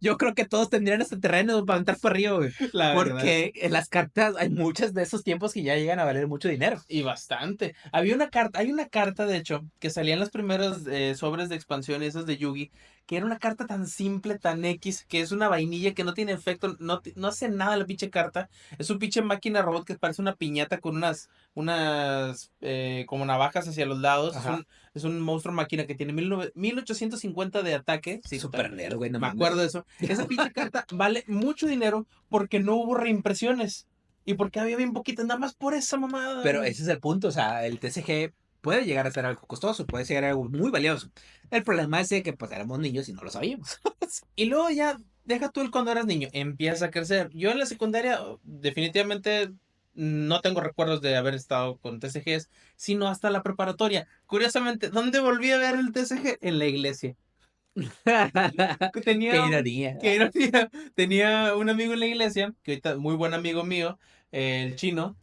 yo creo que todos tendrían este terreno para entrar por arriba, güey, La verdad. porque en las cartas hay muchas de esos tiempos que ya llegan a valer mucho dinero. Y bastante. Hay una carta, de hecho, que salía en los primeros sobres de expansión, esos de Yugi, que era una carta tan simple, tan X, que es una vainilla que no tiene efecto, no hace nada la pinche carta. Es un pinche máquina robot que parece una piñata con unas como navajas hacia los lados. Ajá. Es un monstruo máquina que tiene 1850 de ataque. Sí, Super nerd, güey, no me acuerdo de mames. eso. Esa pinche carta vale mucho dinero porque no hubo reimpresiones. Y porque había bien poquitas, nada más por esa mamada. Pero ese es el punto, o sea, el TCG puede llegar a ser algo costoso, puede ser algo muy valioso. El problema es de que pues éramos niños y no lo sabíamos. Y luego ya, deja tú el cuando eras niño, empieza a crecer. Yo en la secundaria definitivamente no tengo recuerdos de haber estado con TCGs, sino hasta la preparatoria. Curiosamente, ¿dónde volví a ver el TCG? En la iglesia. Que Qué Tenía, ironía. que ironía, tenía un amigo en la iglesia, que ahorita muy buen amigo mío, el chino.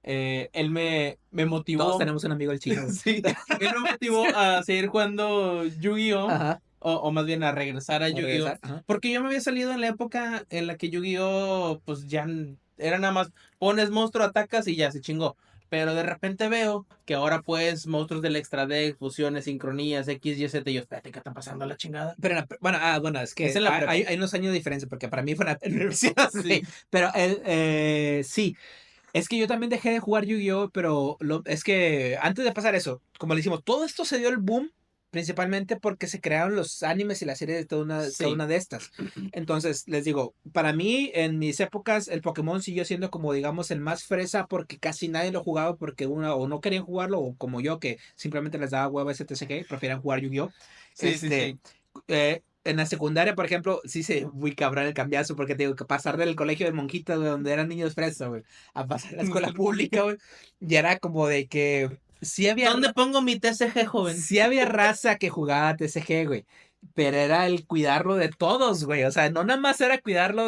Él me Todos motivó, tenemos un amigo el chino, güey. sí, él me motivó a seguir jugando Yu-Gi-Oh! Ajá, O más bien a regresar a a Yu-Gi-Oh! regresar. Ajá. Porque yo me había salido en la época en la que Yu-Gi-Oh! Pues ya era nada más pones monstruo, atacas y ya se chingó. Pero de repente veo que ahora pues monstruos del extra deck, fusiones, sincronías, X, Y, Z. Y yo, espérate, ¿qué está pasando a la chingada? Pero bueno, es Es que en la prepa. hay unos años de diferencia, porque para mí fue en la universidad, Sí. sí. Pero sí, es que yo también dejé de jugar Yu-Gi-Oh, pero es que antes de pasar eso, como le decimos, todo esto se dio el boom principalmente porque se crearon los animes y la serie de cada Sí. una de estas. Entonces, les digo, para mí, en mis épocas, el Pokémon siguió siendo como, digamos, el más fresa porque casi nadie lo jugaba porque uno o no querían jugarlo o como yo, que simplemente les daba hueva ese TCG, preferían jugar Yu-Gi-Oh. Sí, sí, Este, sí. en la secundaria, por ejemplo, sí se muy cabrón el cambiazo, porque te digo que pasar del colegio de monjitas, güey, donde eran niños fresas, güey, a pasar a la escuela pública, güey, ya era como de que sí había, ¿Dónde pongo mi TCG, joven? sí había raza que jugaba TCG, güey, pero era el cuidarlo de todos, güey, o sea, no nada más era cuidarlo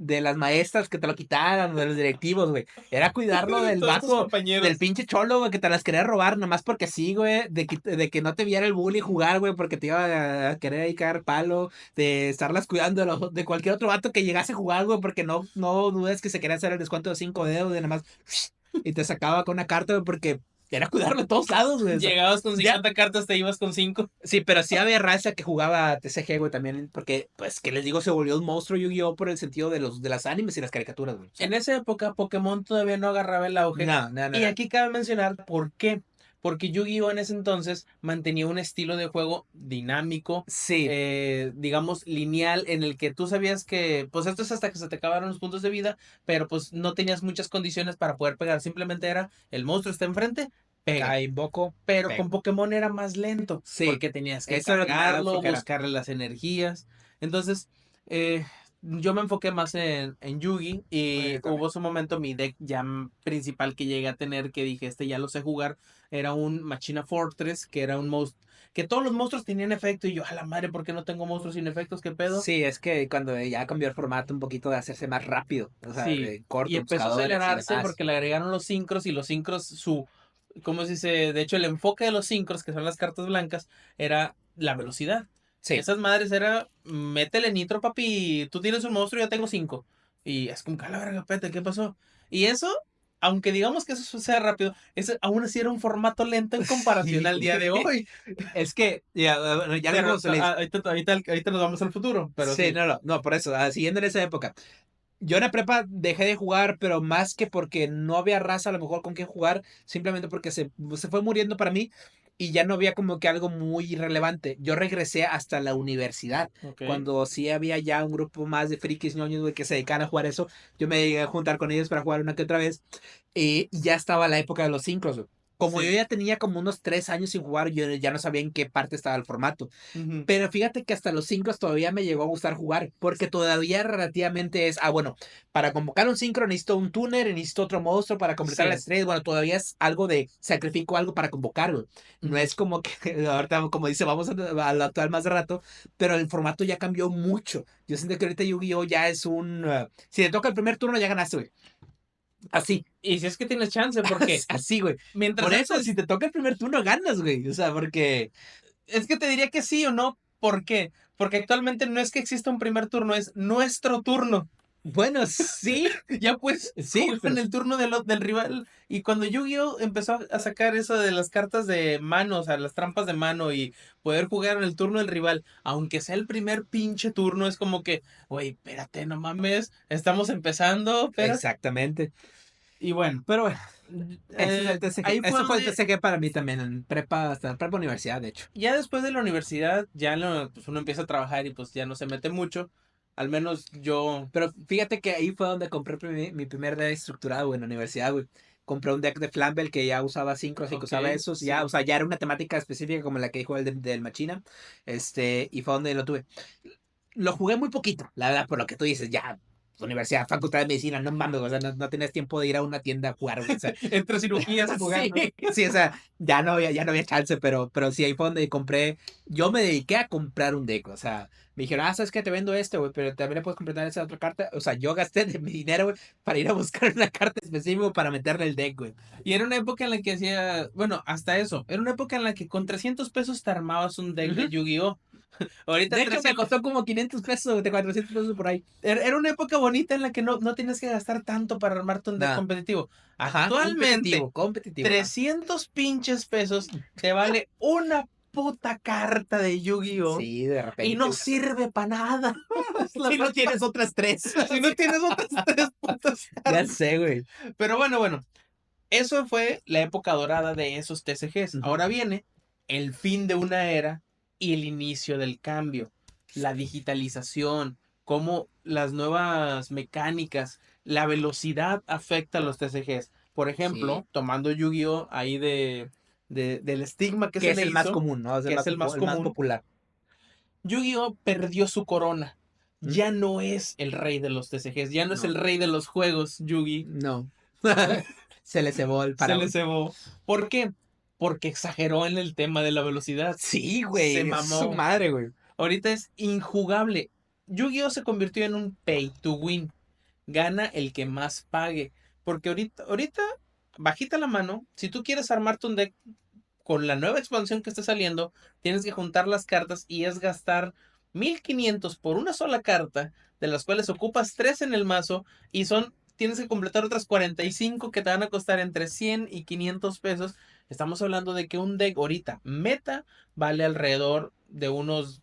de las maestras que te lo quitaran, de los directivos, güey. Era cuidarlo del Todos tus vato, compañeros. del pinche cholo, güey, que te las quería robar, nomás porque sí, güey, de que no te viera el bully jugar, güey, porque te iba a querer ahí caer palo, de estarlas cuidando de cualquier otro vato que llegase a jugar, güey, porque no dudes que se quería hacer el descuento de 5 dedos, de nada más, y te sacaba con una carta, güey, porque era cuidarlo de todos lados, güey. O sea, Llegabas con ya, 50 cartas, te ibas con 5. sí, pero sí había raza que jugaba TCG, güey, también, porque, pues, que les digo, se volvió un monstruo Yu-Gi-Oh! Por el sentido de las animes y las caricaturas, güey. O sea, En esa época Pokémon todavía no agarraba el auge. no, no, no, Y no. aquí cabe mencionar por qué. Porque Yu-Gi-Oh en ese entonces mantenía un estilo de juego dinámico, Sí, digamos lineal, en el que tú sabías que, pues esto es hasta que se te acabaron los puntos de vida, pero pues no tenías muchas condiciones para poder pegar. Simplemente era el monstruo está enfrente, pega. cae, invoco, Pero con pego. Pokémon era más lento, Sí, porque tenías que eso es lo que me da cargarlo, flojera. buscarle las energías. Entonces, eh, yo me enfoqué más en Yugi y Yo también. hubo su momento, mi deck ya principal que llegué a tener, que dije, este ya lo sé jugar, era un Machina Fortress, que era un monstruo, que todos los monstruos tenían efecto y yo, a la madre, ¿por qué no tengo monstruos sin efectos? ¿Qué pedo? Sí, es que cuando ya cambió el formato un poquito de hacerse más rápido, o sea, Sí, de y corto, empezó a buscadores y acelerarse demás. porque le agregaron los sincros y los sincros, ¿cómo se dice? De hecho, el enfoque de los sincros, que son las cartas blancas, era la velocidad. Sí, Esas madres era, métele nitro, papi, tú tienes un monstruo, yo tengo 5. Y es como, la verga, pete, ¿qué pasó? Y eso, aunque digamos que eso sea rápido, eso aún así era un formato lento en comparación sí, al día de hoy. es que ya, bueno, ya Pero como se les... ahorita nos vamos al futuro, pero Sí, sí. no, por eso, siguiendo en esa época. Yo en la prepa dejé de jugar, pero más que porque no había raza a lo mejor con quien jugar, simplemente porque se fue muriendo para mí y ya no había como que algo muy relevante. Yo regresé hasta la universidad, Ok. cuando sí había ya un grupo más de frikis ñoños, güey, que se dedicaban a jugar eso. Yo me llegué a juntar con ellos para jugar una que otra vez y ya estaba la época de los sincros, güey. Como yo Sí. ya tenía como unos 3 años sin jugar, yo ya no sabía en qué parte estaba el formato. Ujú. Pero fíjate que hasta los 5 todavía me llegó a gustar jugar, porque todavía relativamente bueno, para convocar un sincro necesito un tuner, necesito otro monstruo para completar las Sí. estrellas, bueno, todavía es algo de sacrifico algo para convocarlo. No Ujú. es como que ahorita, como dice, vamos a lo actual más de rato, pero el formato ya cambió mucho. Yo siento que ahorita Yu-Gi-Oh ya es si te toca el primer turno ya ganaste, güey. Así, Y si es que tienes chance, porque así, güey. mientras Por eso, antes, si te toca el primer turno, ganas, güey. O sea, porque es que te diría que sí o no. ¿Por qué? Porque actualmente no es que exista un primer turno, es nuestro turno. bueno, sí, Ya pues, sí, jugar en pero el turno del rival. Y cuando Yu-Gi-Oh empezó a sacar eso de las cartas de mano, o sea, las trampas de mano y poder jugar en el turno del rival, aunque sea el primer pinche turno, es como que, güey, espérate, no mames, estamos empezando, espérate. exactamente. Y bueno, Pero bueno, ese es el TCG. ahí fue Eso fue el donde TCG para mí también, en prepa, hasta en prepa universidad, de hecho. ya después de la universidad, ya pues uno empieza a trabajar y pues ya no se mete mucho. Al menos yo. Pero fíjate que ahí fue donde compré mi primer deck estructurado, güey, en la universidad, güey. Compré un deck de Flamel que ya usaba sincros y que Ok, usaba esos, ya, o sí. sea, ya era una temática específica como la que dijo el del Machina, y fue donde lo tuve. Lo jugué muy poquito, la verdad, por lo que tú dices, ya, universidad, facultad de medicina, no mames, o sea, no tienes tiempo de ir a una tienda a jugar, güey, o sea, Entre cirugías sí, jugando. sí, o sea, ya no había chance, pero sí, ahí fue donde compré, yo me dediqué a comprar un deck, o sea, me dijeron, ¿sabes qué? Te vendo este, güey, pero también le puedes completar esa otra carta, o sea, yo gasté de mi dinero, güey, para ir a buscar una carta específica para meterle el deck, güey. Y era una época en la que hacía. Bueno, hasta eso. Era una época en la que con 300 pesos te armabas un deck de Ujú. Yu-Gi-Oh! Ahorita De hecho, me 300. costó como 500 pesos, de 400 pesos por ahí. Era una época bonita en la que no tienes que gastar tanto para armarte un deck Nada, competitivo. ajá, Actualmente, competitivo, ajá. 300 pinches pesos te vale una puta carta de Yu-Gi-Oh! Sí, de Y no repente. sirve para nada. Es la Si no verdad. tienes otras tres. Si no tienes otras tres putas Ya cartas. sé, güey. Pero bueno. Eso fue la época dorada de esos TCGs. Ujú. Ahora viene el fin de una era y el inicio del cambio. La digitalización, cómo las nuevas mecánicas, la velocidad afecta a los TCGs. Por Sí. ejemplo, tomando Yu-Gi-Oh! Ahí del estigma que Que se es le el más hizo, común, ¿no? Es que es el más el más común, popular. Yu-Gi-Oh! Perdió su corona. ¿Mm? Ya no es el rey de los TCGs, ya no es No, el rey de los juegos, Yugi. no. Se le cebó el Se le paraguas. cebó. ¿Por qué? Porque exageró en el tema de la velocidad. Sí, Se güey. Es su mamó. madre, güey. Ahorita es injugable. Yu-Gi-Oh se convirtió en un pay to win. gana el que más pague. Porque ahorita, bajita la mano, si tú quieres armarte un deck con la nueva expansión que está saliendo, tienes que juntar las cartas y es gastar 1500 por una sola carta, de las cuales ocupas 3 en el mazo y tienes que completar otras 45 que te van a costar entre 100 y 500 pesos. Estamos hablando de que un deck ahorita meta vale alrededor de unos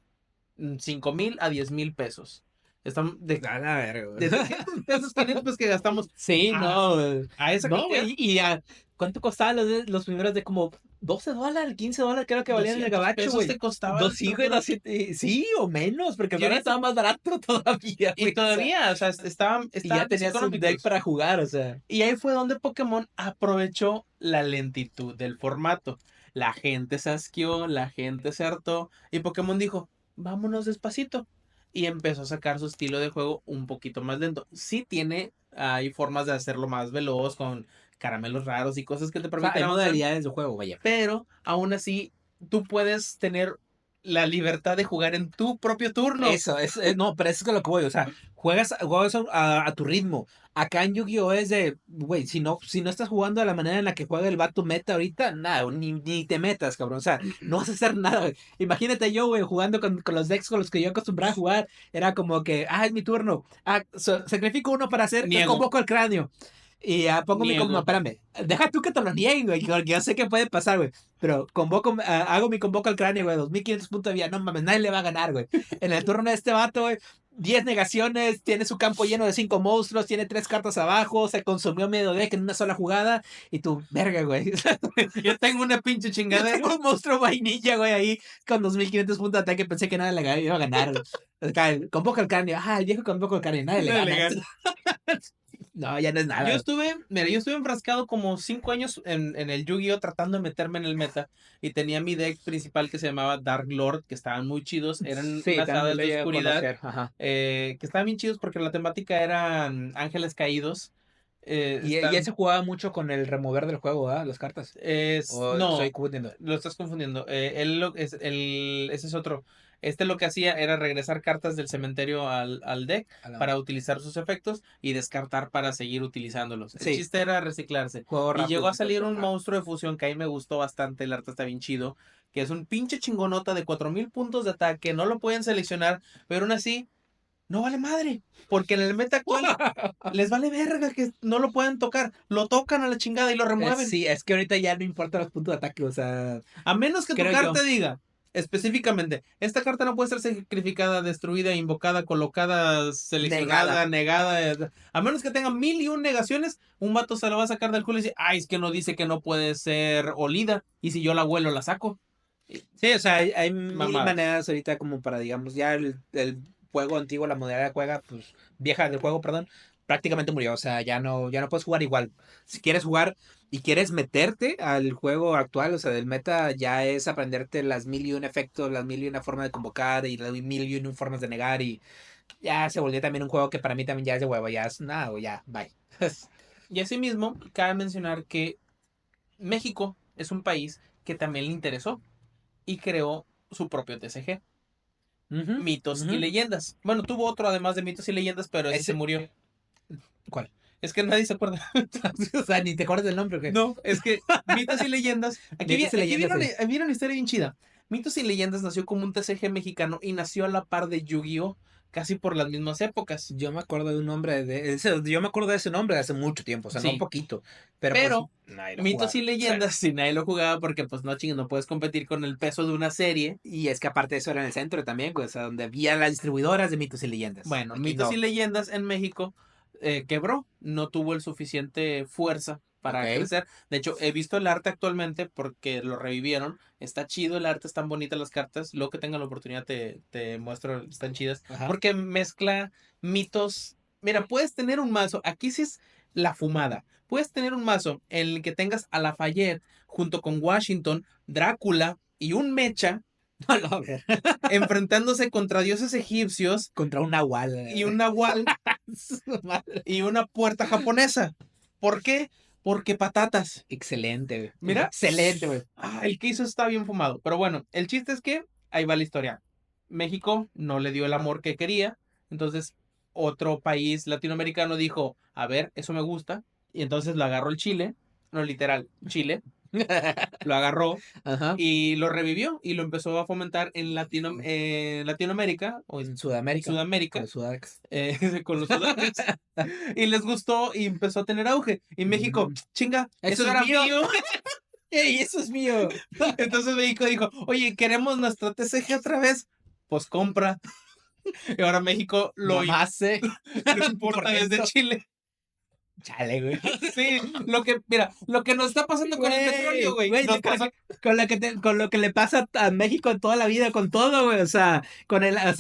5000 a 10,000 pesos. Estamos A la verga, güey. de 300 pesos, 500 pesos que gastamos Sí, a, no, güey. a esa No, cantidad. güey. ¿Cuánto costaban los primeros de como $12, $15 creo que valían en el 200 gabacho, pesos güey? te costaba la Dos, sí, güey, estructura. 200, sí, o menos, porque Y ahora ahorita, estaba más barato todavía, y güey. O sea, todavía, o sea, estaban, y ya estaban más tenías un deck económicos. para jugar, o sea. Y ahí fue donde Pokémon aprovechó la lentitud del formato. La gente se asqueó, la gente se hartó, y Pokémon dijo, vámonos despacito. Y empezó a sacar su estilo de juego un poquito más lento. Sí hay formas de hacerlo más veloz, con caramelos raros y cosas que te O sea, permiten hay avanzar, modalidades de juego, vaya. pero aún así tú puedes tener la libertad de jugar en tu propio turno. Eso, no, pero eso es con lo que voy, o sea, juegas a tu ritmo. Acá en Yu-Gi-Oh! Es de, güey, si no estás jugando de la manera en la que juega el vato meta ahorita, nada, ni te metas, cabrón, o sea, no vas a hacer nada, güey. Imagínate yo, güey, jugando con los decks con los que yo acostumbraba a jugar, era como que, es mi turno, sacrifico uno para hacer, Niego, convoco el cráneo. Y pongo no, niego. espérame, deja tú que te lo nieguen, güey, porque yo sé que puede pasar, güey. Pero hago mi convoco al cráneo, güey, 2500 puntos de vida. No mames, nadie le va a ganar, güey. En el turno de este vato, güey, 10 negaciones, tiene su campo lleno de 5 monstruos, tiene 3 cartas abajo, se consumió medio deck en una sola jugada. Y tú, verga, güey. Yo tengo una pinche Yo chingadera. tengo un monstruo vainilla, güey, ahí con 2500 puntos de ataque. Pensé que nadie le iba a ganar, güey. Acá, convoca al cráneo. El viejo convoca al cráneo, nadie le No le gana. gano. No, ya no es nada. Mira, yo estuve enfrascado como 5 años en el Yu-Gi-Oh! Tratando de meterme en el meta. Y tenía mi deck principal que se llamaba Dark Lord, que estaban muy chidos. Eran Sí, unas también hadas lo de llegué a oscuridad, conocer. Ajá. que estaban bien chidos porque la temática eran ángeles caídos. Y él se jugaba mucho con el remover del juego, ¿verdad? Las cartas. O estoy No, confundiendo. lo estás confundiendo. Ese es otro. Este lo que hacía era regresar cartas del cementerio al deck A la para mano. utilizar sus efectos y descartar para seguir utilizándolos. El Sí, chiste era reciclarse. juego Y rápido. llegó a Pues, salir un ajá. monstruo de fusión que a mí me gustó bastante. El arte está bien chido. Que es un pinche chingonota de 4000 puntos de ataque. No lo pueden seleccionar, pero aún así, no vale madre. Porque en el meta actual les vale verga que no lo puedan tocar. Lo tocan a la chingada y lo remueven. Sí, es que ahorita ya no importa los puntos de ataque, o sea, A menos que tu creo yo. carta diga específicamente, esta carta no puede ser sacrificada, destruida, invocada, colocada, Negada. seleccionada, negada. A menos que tenga 1001 negaciones, un vato se lo va a sacar del culo y dice, ay, es que no dice que no puede ser olida. Y si yo la huelo, la saco. Sí, o sea, hay mil Mamadas. maneras ahorita como para, digamos, ya el juego antiguo, la modalidad de juega, pues, vieja del juego, perdón, prácticamente murió. O sea, ya no puedes jugar igual. Si quieres jugar y quieres meterte al juego actual, o sea, del meta, ya es aprenderte las mil y un efectos, las mil y una formas de convocar y las mil y una formas de negar y ya se volvió también un juego que para mí también ya es de huevo, ya es nada, güey, ya, bye. Y asimismo, cabe mencionar que México es un país que también le interesó y creó su propio TCG, Ujú, Mitos ujú. y Leyendas. Bueno, tuvo otro además de Mitos y Leyendas, pero ese se Ese, murió. ¿cuál? Es que nadie se acuerda. O sea, ni te acuerdas del nombre, ¿o qué? No, es que Mitos y Leyendas. Mitos y Aquí leyendas, sí. viene una historia bien chida. Mitos y Leyendas nació como un TCG mexicano y nació a la par de Yu-Gi-Oh! Casi por las mismas épocas. Yo me acuerdo de un nombre yo me acuerdo de ese nombre de hace mucho tiempo, o sea, no un Sí, poquito, pero pues pero nadie lo Mitos jugaba. y Leyendas, si nadie lo jugaba porque pues no chingas, no puedes competir con el peso de una serie. Y es que aparte de eso era en el centro también, pues, o sea, donde había las distribuidoras de mitos y leyendas. Bueno, Aquí Mitos y no. Leyendas en México quebró, no tuvo el suficiente fuerza para Ok. crecer. De hecho, he visto el arte actualmente porque lo revivieron. Está chido el arte, están bonitas las cartas. Luego que tenga la oportunidad te muestro, están chidas. Ajá. Porque mezcla mitos. Mira, puedes tener un mazo, aquí sí es la fumada. Puedes tener un mazo en el que tengas a Lafayette junto con Washington, Drácula y un mecha No, no, a ver. enfrentándose contra dioses egipcios Contra un nahual. y un nahual Su madre. y una puerta japonesa. ¿Por qué? Porque patatas. Excelente, güey. Mira, Excelente, güey. el que hizo está bien fumado. Pero bueno, el chiste es que ahí va la historia. México no le dio el amor que quería. Entonces otro país latinoamericano dijo, a ver, eso me gusta, y entonces lo agarró el Chile, no literal, Chile, lo agarró Ajá. y lo revivió y lo empezó a fomentar en Latinoamérica o En en Sudamérica. Con Sudamérica, los sudacas. con los sudacas. Y les gustó y empezó a tener auge. Y México, chinga, Eso eso es era mío. mío. ¡Ey, eso es mío! Entonces México dijo, oye, queremos nuestro TCG otra vez. Pues compra. Y ahora México Mamaste. lo importa Por desde dentro. Chile. Chale, güey. Sí, mira, lo que nos está pasando con el petróleo, güey, Güey, nos pasó. con lo que le pasa a México en toda la vida, con todo, güey. O sea,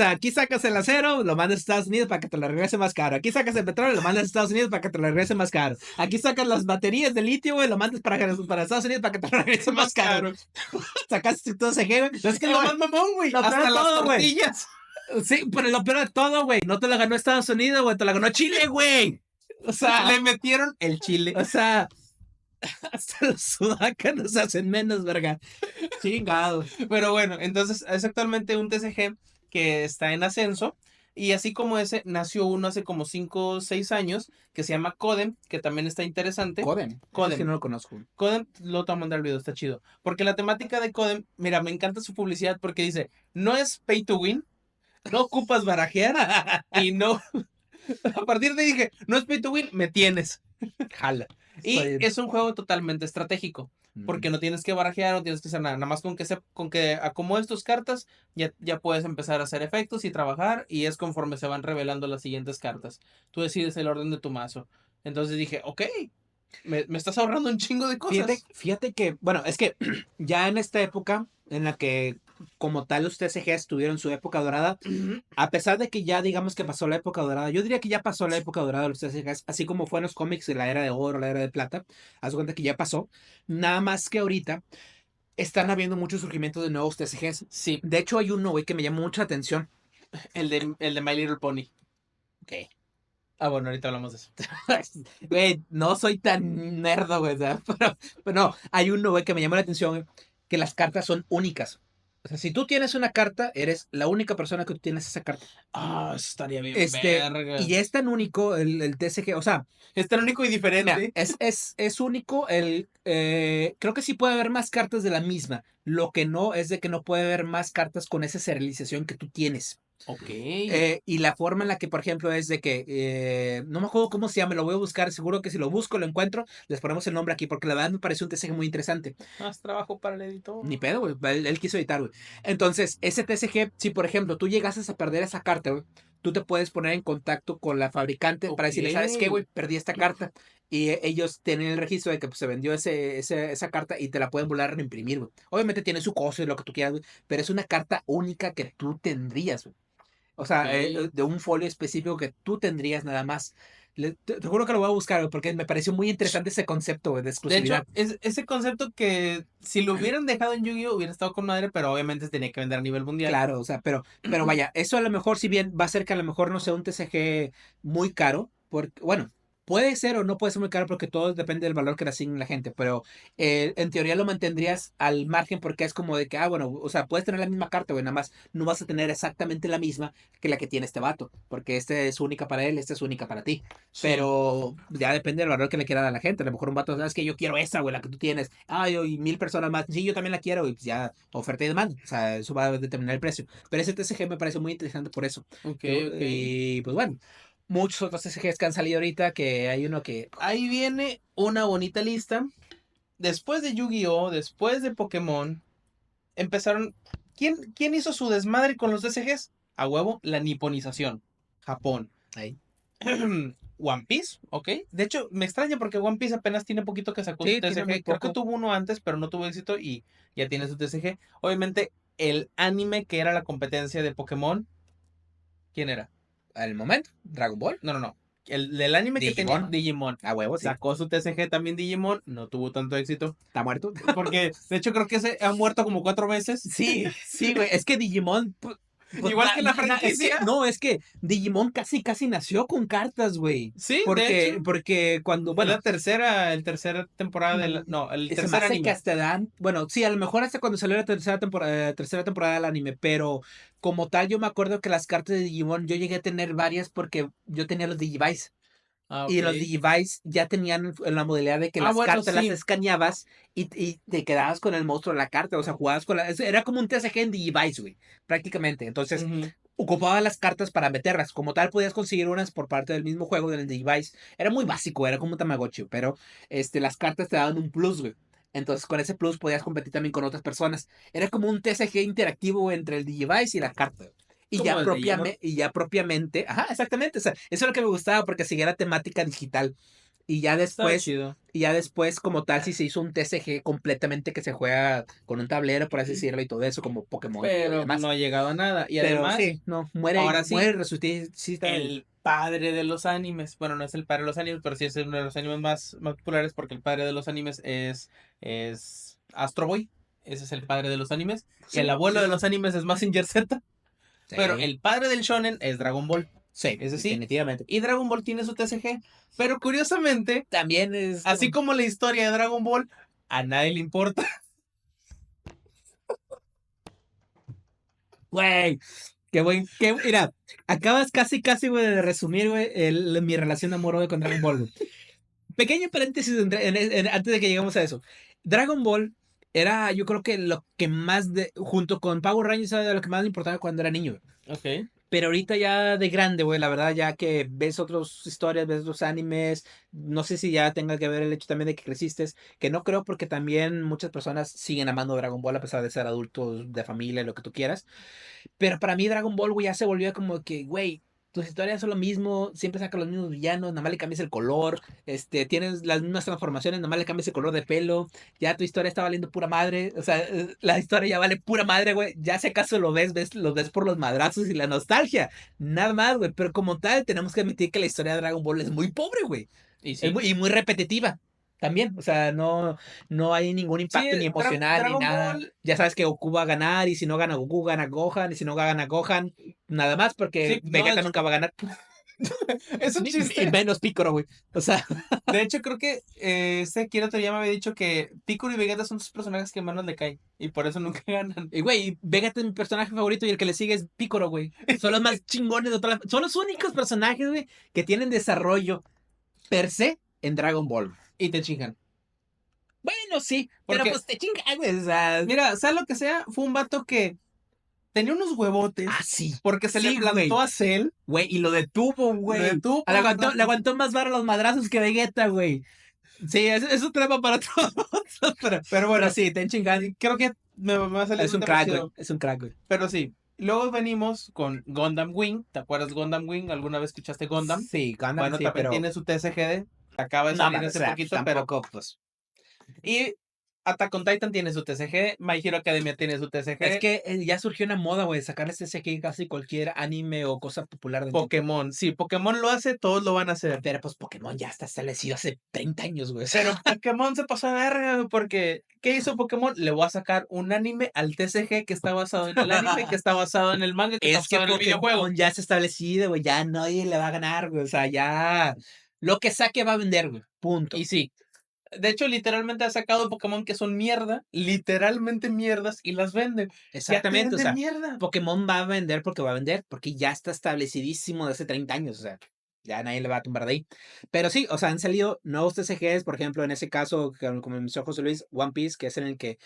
aquí sacas el acero, lo mandas a Estados Unidos para que te lo regrese más caro. Aquí sacas el petróleo, lo mandas a Estados Unidos para que te lo regrese más caro. Aquí sacas las baterías de litio, güey, lo mandas para Estados Unidos para que te lo regrese más caro. Sacaste todo ese güey. Es que lo más mamón, güey. Lo peor Hasta de las todo, güey. tortillas. Sí, pero lo peor de todo, güey. No te lo ganó Estados Unidos, güey. Te lo ganó Chile, güey. O sea, Le metieron el chile. o sea, hasta los sudacas nos hacen menos, verga. Chingado. Pero bueno, entonces es actualmente un TCG que está en ascenso. Y así como ese, nació uno hace como 5 o 6 años que se llama Codem, que también está interesante. Codem. Codem. Es que no lo conozco. Codem, lo te voy a mandar el video, está chido. Porque la temática de Codem, mira, me encanta su publicidad porque dice, no es pay to win, no ocupas barajear y no... A partir de ahí dije, no es pay to win, me tienes. Jala. Y Estoy- es un juego totalmente estratégico. Porque no tienes que barajear, no tienes que hacer nada. Nada más con que acomodes tus cartas, ya puedes empezar a hacer efectos y trabajar. Y es conforme se van revelando las siguientes cartas. Tú decides el orden de tu mazo. Entonces dije, ok, me estás ahorrando un chingo de cosas. Fíjate que, bueno, es que ya en esta época en la que como tal los TCGs tuvieron su época dorada, a pesar de que ya digamos que pasó la época dorada, yo diría que ya pasó la época dorada de los TCGs, así como fue en los cómics de la era de oro, la era de plata, haz de cuenta que ya pasó, nada más que ahorita están habiendo mucho surgimiento de nuevos TCGs. Sí, De hecho hay uno, güey, que me llamó mucha atención. el de My Little Pony. Ok. Ah, bueno, ahorita hablamos de eso. Güey, no soy tan nerdo, güey, o sea, pero no, hay uno, güey, que me llamó la atención, güey, que las cartas son únicas. O sea, si tú tienes una carta, eres la única persona que tienes esa carta. Ah, eso estaría bien verga. Y es tan único el TCG, o sea, Es tan único y mira, diferente. es único creo que sí puede haber más cartas de la misma. Lo que no es de que no puede haber más cartas con esa serialización que tú tienes. Ok. Y la forma en la que, por ejemplo, es de que no me acuerdo cómo se llama, lo voy a buscar, seguro que si lo busco, lo encuentro, les ponemos el nombre aquí, porque la verdad me pareció un TCG muy interesante. Más trabajo para el editor. Ni pedo, güey, él quiso editar, güey. Entonces, ese TCG, si por ejemplo tú llegases a perder esa carta, güey, tú te puedes poner en contacto con la fabricante para decirle, ¿sabes qué, güey? Perdí esta carta. Y ellos tienen el registro de que pues, se vendió esa carta y te la pueden volar a reimprimir, güey. Obviamente tiene su costo y lo que tú quieras, güey, pero es una carta única que tú tendrías, güey. O sea, Ok. de un folio específico que tú tendrías nada más. Te juro que lo voy a buscar, güey, porque me pareció muy interesante ese concepto, güey, de De hecho, exclusividad. es ese concepto que si lo hubieran dejado en Yu-Gi-Oh! Hubiera estado con madre, pero obviamente se tenía que vender a nivel mundial. Claro, o sea, pero vaya, eso a lo mejor, si bien va a ser que a lo mejor no sea un TCG muy caro, porque, bueno, puede ser o no puede ser muy caro porque todo depende del valor que le asigne la gente, pero en teoría lo mantendrías al margen porque es como de que, bueno, o sea, puedes tener la misma carta, güey, nada más no vas a tener exactamente la misma que la que tiene este vato, porque esta es única para él, esta es única para ti, Sí. pero ya depende del valor que le quiera dar a la gente, a lo mejor un vato, sabes que yo quiero esa, güey, la que tú tienes, ay, y 1000 personas más, sí, yo también la quiero, y pues ya oferta y demanda, o sea, eso va a determinar el precio, pero ese TCG me parece muy interesante por eso, Ok, ok. y pues bueno, muchos otros TCGs que han salido ahorita, que hay uno que... Ahí viene una bonita lista. Después de Yu-Gi-Oh! Después de Pokémon, empezaron. ¿Quién hizo su desmadre con los DCGs? A huevo, la niponización. Japón. Ahí. One Piece, ok. De hecho, me extraña porque One Piece apenas tiene poquito que sacó su Sí, tiene muy TCG. Creo que poco. tuvo uno antes, pero no tuvo éxito y ya tiene su TCG. Obviamente, el anime que era la competencia de Pokémon, ¿quién era? Al momento, Dragon Ball. No, no, no. El del anime que tenía Digimon. Digimon. A huevo, sí. Sacó su TCG también Digimon, no tuvo tanto éxito. Está muerto. Porque, de hecho, creo que se ha muerto como 4 veces. Sí, sí, güey. Es que Digimon, Pues, Igual que la es que, franquicia. no, es que Digimon casi nació con cartas, güey. Sí, de hecho. Porque cuando, Es la bueno, tercera temporada del. No, el se me tercer hace que anime. hasta dan, bueno, sí, a lo mejor hasta cuando salió la tercera temporada del anime, pero como tal yo me acuerdo que las cartas de Digimon yo llegué a tener varias porque yo tenía los Digivice. Ah, Y ok. los Digivice ya tenían la modalidad de que Ah, las bueno, cartas las sí. escaneabas y te quedabas con el monstruo de la carta, o sea, jugabas con la... Era como un TCG en Digivice, güey, prácticamente. Entonces, Ujú. ocupaba las cartas para meterlas. Como tal, podías conseguir unas por parte del mismo juego del Digivice. Era muy básico, era como un Tamagotchi, pero las cartas te daban un plus, güey. Entonces, con ese plus podías competir también con otras personas. Era como un TCG interactivo entre el Digivice y la carta. Como el Digimon. Y ya propiamente, ajá, exactamente, o sea, eso es lo que me gustaba porque seguía la temática digital. Y Estaba chido. ya después, como tal, sí se hizo un TCG completamente que se juega con un tablero, por así decirlo, y todo eso, como Pokémon y Pero demás. no ha llegado a nada. Y Pero además, sí, no, ahora muere, sí, resucita. el padre de los animes. Bueno, no es el padre de los animes, pero sí es uno de los animes más populares porque el padre de los animes es Astro Boy. Ese es el padre de los animes. Y el Sí, abuelo de los animes es Mazinger Z. Pero sí, el padre del shonen es Dragon Ball. sí, Es decir, definitivamente. y Dragon Ball tiene su TCG. Pero curiosamente, También es así como la historia de Dragon Ball, a nadie le importa. güey, qué buen, mira, acabas casi, güey, de resumir, güey, mi relación de amor, güey, con Dragon Ball, güey. Pequeño paréntesis antes de que lleguemos a eso. Dragon Ball era, yo creo que lo que más, junto con Power Rangers, era lo que más me importaba cuando era niño, güey. Ok. Pero ahorita ya de grande, güey, la verdad, ya que ves otras historias, ves otros animes, no sé si ya tenga que ver el hecho también de que creciste, que no creo porque también muchas personas siguen amando Dragon Ball a pesar de ser adultos, de familia, lo que tú quieras. Pero para mí Dragon Ball, güey, ya se volvió como que, güey, tus historias son lo mismo, siempre sacan los mismos villanos, nada más le cambias el color, tienes las mismas transformaciones, nada más le cambias el color de pelo, ya tu historia está valiendo pura madre, o sea, la historia ya vale pura madre, güey, ya si acaso lo ves por los madrazos y la nostalgia, nada más, güey, pero como tal, tenemos que admitir que la historia de Dragon Ball es muy pobre, güey, Y sí. y muy repetitiva. También, o sea, no hay ningún Sí, impacto ni emocional ni Dragon nada. Ball. Ya sabes que Goku va a ganar y si no gana Goku, gana Gohan y si no gana Gohan, nada más porque Sí, no, Vegeta nunca va a ganar. es un Y chiste. menos Piccolo, güey. O sea, De hecho, creo que Akira Toriyama había dicho que Piccolo y Vegeta son sus personajes que más le caen. Y por eso nunca ganan. y güey, Vegeta es mi personaje favorito y el que le sigue es Piccolo, güey. Son los más chingones de todas son los únicos personajes, güey, que tienen desarrollo per se en Dragon Ball. Y te chingan. Bueno, sí, pero Porque, pues te chingas, güey. O sea, mira, sea lo que sea, fue un vato que tenía unos huevotes. sí. Porque se le Sí, plantó güey. a Cell. Güey, y lo detuvo, Lo güey. detuvo por Le aguantó más vara los madrazos que Vegeta, güey. Sí, es un tema para todos. Pero Pero bueno, sí, ten chingada. creo que me va a salir Es un un tema crack, güey. chido. Es un crack, güey. Pero sí. Luego venimos con Gundam Wing. ¿Te acuerdas Gundam Wing? ¿Alguna vez escuchaste Gundam? Sí, Gundam Bueno, sí, también pero. tiene su TSGD. Acaba de No salir mames, hace poquito, pero. tampoco, pues. Y Attack on Titan tiene su TCG. My Hero Academia tiene su Es TCG. que ya surgió una moda, güey, sacarle este CGI casi cualquier anime o cosa popular de Nintendo. Pokémon. Sí, Pokémon lo hace, todos lo van a hacer. Pero pues Pokémon ya está establecido hace 30 años, güey. Pero Pokémon se pasó a verga, güey, porque ¿qué hizo Pokémon? Le voy a sacar un anime al TCG que está basado en el anime, que está basado en el manga, que está Es que basado en el videojuego. Pokémon ya está establecido, güey. Ya nadie le va a ganar, güey. O sea, ya. Lo que saque va a vender, güey. Punto. Y sí, de hecho, literalmente ha sacado Pokémon que son mierda, literalmente mierdas, y las venden. Ya te Exactamente, o venden sea, mierda. Pokémon va a vender porque va a vender, porque ya está establecidísimo de hace 30 años, o sea, ya nadie le va a tumbar de ahí. Pero sí, o sea, han salido nuevos TCGs, por ejemplo, en ese caso, como mencionó José Luis, One Piece, que es en el que,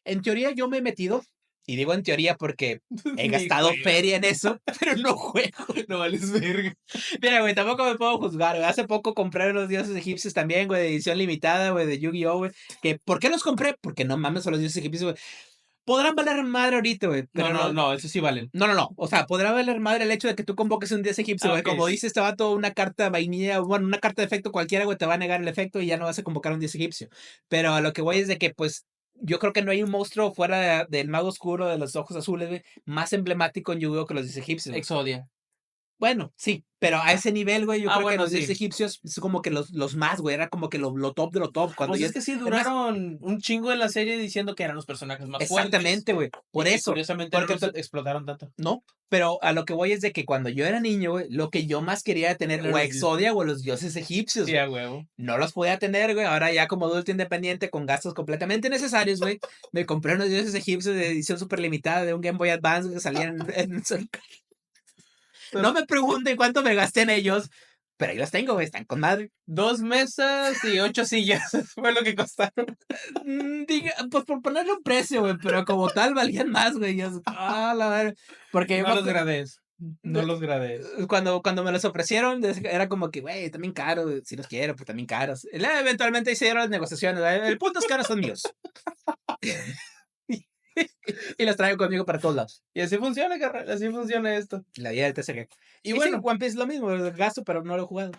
en teoría, yo me he metido, y digo en teoría porque he Ni gastado juegas. feria en eso, pero no juego. No vales verga. Mira, güey, tampoco me puedo juzgar, güey. Hace poco compré unos dioses egipcios también, güey, de edición limitada, güey, de Yu-Gi-Oh, güey. ¿Por qué los compré? Porque no mames a los dioses egipcios, güey. Podrán valer madre ahorita, güey, No, pero no, no, eso sí valen. no. O sea, podrá valer madre el hecho de que tú convoques un dios egipcio, Ah, güey. ok, Como sí. dice este vato, una carta vainilla, bueno, una carta de efecto cualquiera, güey, te va a negar el efecto y ya no vas a convocar un dios egipcio. Pero a lo que voy es de que, pues, yo creo que no hay un monstruo fuera del mago oscuro de los ojos azules, güey, más emblemático en Yu-Gi-Oh que los dioses egipcios, güey. Exodia. Bueno, sí, pero a ese nivel, güey, yo creo que bueno, los dioses sí. egipcios es como que los más, güey, era como que lo top de lo top. Cuando Pues yo, es que sí es más, duraron un chingo en la serie diciendo que eran los personajes más fuertes. exactamente, güey, Y por que eso, curiosamente no porque los explotaron tanto. no, pero a lo que voy es de que cuando yo era niño, güey, lo que yo más quería tener Eran o a los dioses. Exodia o a los dioses egipcios, Sí, güey. a huevo. No los podía tener, güey. Ahora ya como adulto independiente con gastos completamente innecesarios, güey, me compré unos dioses egipcios de edición súper limitada de un Game Boy Advance que salían No me pregunten cuánto me gasté en ellos, pero ahí los tengo, güey, están con madre. 2 mesas y 8 sillas fue lo que costaron. Pues por ponerle un precio, güey, pero como tal valían más, güey. La verdad. Porque yo No me los acuerdo- grades. No los grades. cuando me los ofrecieron, era como que, güey, también caros, si los quiero, pues también caros. Y luego, eventualmente hicieron las negociaciones, güey. El punto es que ahora son míos. Y los traigo conmigo para todos lados. Y así funciona, carnal. Así funciona esto. La vida del TCG. Y Y bueno, sí, One Piece es lo mismo, el gasto, pero no lo he jugado.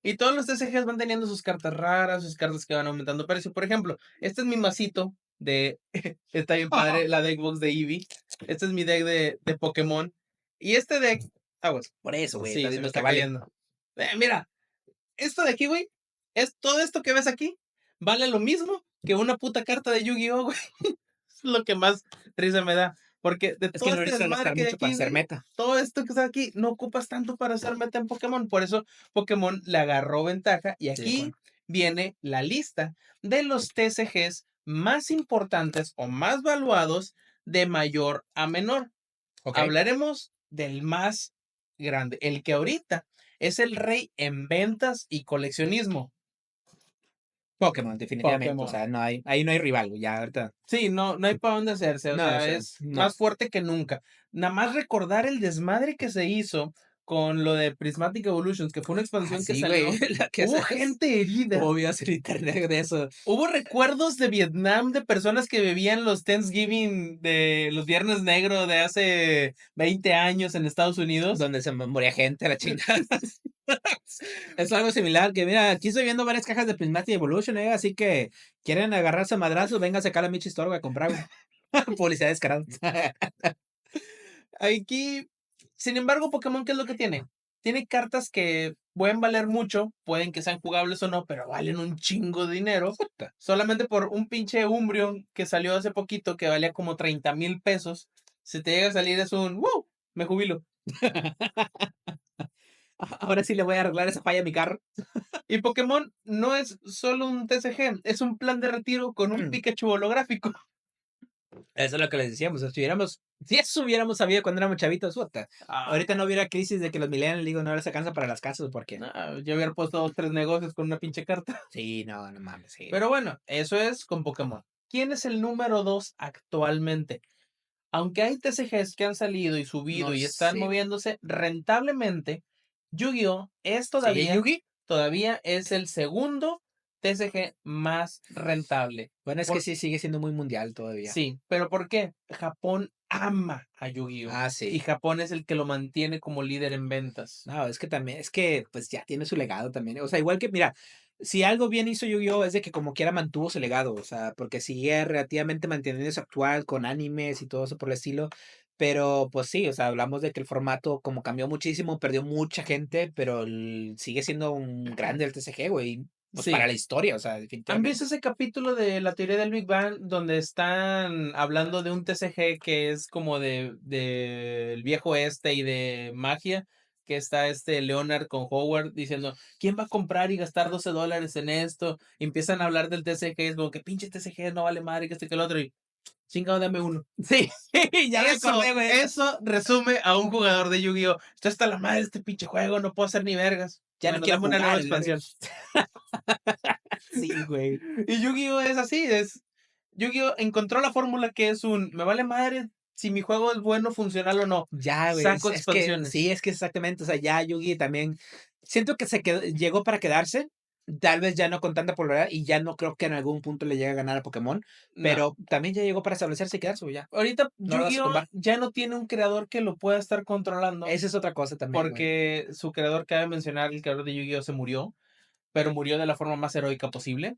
y todos los TCGs van teniendo sus cartas raras, sus cartas que van aumentando precio. Por ejemplo, este es mi masito de. Está bien padre, la deckbox de Eevee. Este es mi deck de Pokémon. Y este deck. Aguas. Por eso, güey, Sí, está se me viendo que está vale. cayendo. Mira, esto de aquí, güey. Todo esto que ves aquí vale lo mismo que una puta carta de Yu-Gi-Oh, güey. Es lo que más risa me da. Porque de Es todo que no este necesitas desmadre gastar que hay mucho para aquí, hacer güey, meta. todo esto que está aquí, no ocupas tanto para hacer meta en Pokémon. Por eso Pokémon le agarró ventaja. Y Sí, de aquí acuerdo. viene la lista de los TCGs más importantes o más valuados de mayor a menor. Ok. Hablaremos del más grande, el que ahorita es el rey en ventas y coleccionismo. Pokémon, definitivamente. O Pokémon. sea, ahí no hay rival, güey, ya ahorita. Sí, no hay para dónde hacerse, o No, o sea, sea, es no. más fuerte que nunca. Nada más recordar el desmadre que se hizo con lo de Prismatic Evolutions, que fue una expansión que Sí, güey, salió. la que Hubo haces. gente herida. Obvio hacer internet de eso. Hubo recuerdos de Vietnam de personas que bebían los Thanksgiving de los Viernes Negro de hace 20 años en Estados Unidos. Donde se moría gente, la chingada. Es algo similar, que mira, aquí estoy viendo varias cajas de Prismatic Evolution, así que quieren agarrarse a madrazos, venga a sacar la Michi Store, güey, a comprar, güey. Publicidad descarada. Aquí, sin embargo, Pokémon, ¿qué es lo que tiene? Tiene cartas que pueden valer mucho, pueden que sean jugables o no, pero valen un chingo de dinero. Solamente por un pinche Umbreon que salió hace poquito que valía como 30,000 pesos. Si te llega a salir es un ¡wow! Me jubilo. Ahora sí le voy a arreglar esa falla a mi carro. Y Pokémon no es solo un TCG, es un plan de retiro con un Pikachu holográfico. Eso es lo que les decíamos. Si eso hubiéramos sabido cuando éramos chavitos, puta. Ahorita no hubiera crisis de que los millennials, digo, no les alcanza para las casas, porque. Yo hubiera puesto 2, 3 negocios con una pinche carta. Sí, no mames, sí. Pero bueno, eso es con Pokémon. ¿Quién es el número 2 actualmente? Aunque hay TCGs que han salido y subido No y están sé. moviéndose rentablemente, Yu-Gi-Oh! Es ¿Sigue Yugi? todavía es el segundo TCG más rentable. Bueno, es que sí sigue siendo muy mundial todavía. Sí, pero ¿por qué? Japón ama a Yu-Gi-Oh! Ah, Y sí. Japón es el que lo mantiene como líder en ventas. No, es que también, pues ya tiene su legado también. O sea, igual que, mira, si algo bien hizo Yu-Gi-Oh! Es de que como quiera mantuvo su legado. O sea, porque sigue relativamente manteniendo su actual con animes y todo eso por el estilo. Pero pues sí, o sea, hablamos de que el formato como cambió muchísimo, perdió mucha gente, pero sigue siendo un grande el TCG, güey. Pues para Sí. la historia, o sea, ¿Han definitivamente. visto ese capítulo de la teoría del Big Bang donde están hablando de un TCG que es como de el viejo este y de magia? Que está Leonard con Howard diciendo, ¿quién va a comprar y gastar $12 en esto? Y empiezan a hablar del TCG, es como que pinche TCG no vale madre que este que el otro. Y chingado, dame uno. Sí, ya me acordé, güey. Eso resume a un jugador de Yu-Gi-Oh! Esto está la madre este pinche juego, no puedo hacer ni vergas. Ya no quiero dame una jugar, nueva la verga. expansión. Sí, güey. Y Yu-Gi-Oh es así, Yu-Gi-Oh encontró la fórmula que es me vale madre si mi juego es bueno, funcional o no. Ya, güey. Saco Es que, expansiones. sí, es que exactamente. O sea, ya Yugi también. Siento que llegó para quedarse. Tal vez ya no con tanta popularidad. Y ya no creo que en algún punto le llegue a ganar a Pokémon. No. Pero también ya llegó para establecerse y quedarse, güey, ya. Ahorita No lo vas a Yu-Gi-Oh tumbar. ya no tiene un creador que lo pueda estar controlando. Esa es otra cosa también, güey. Porque su creador, cabe mencionar, el creador de Yu-Gi-Oh se murió. Pero murió de la forma más heroica posible.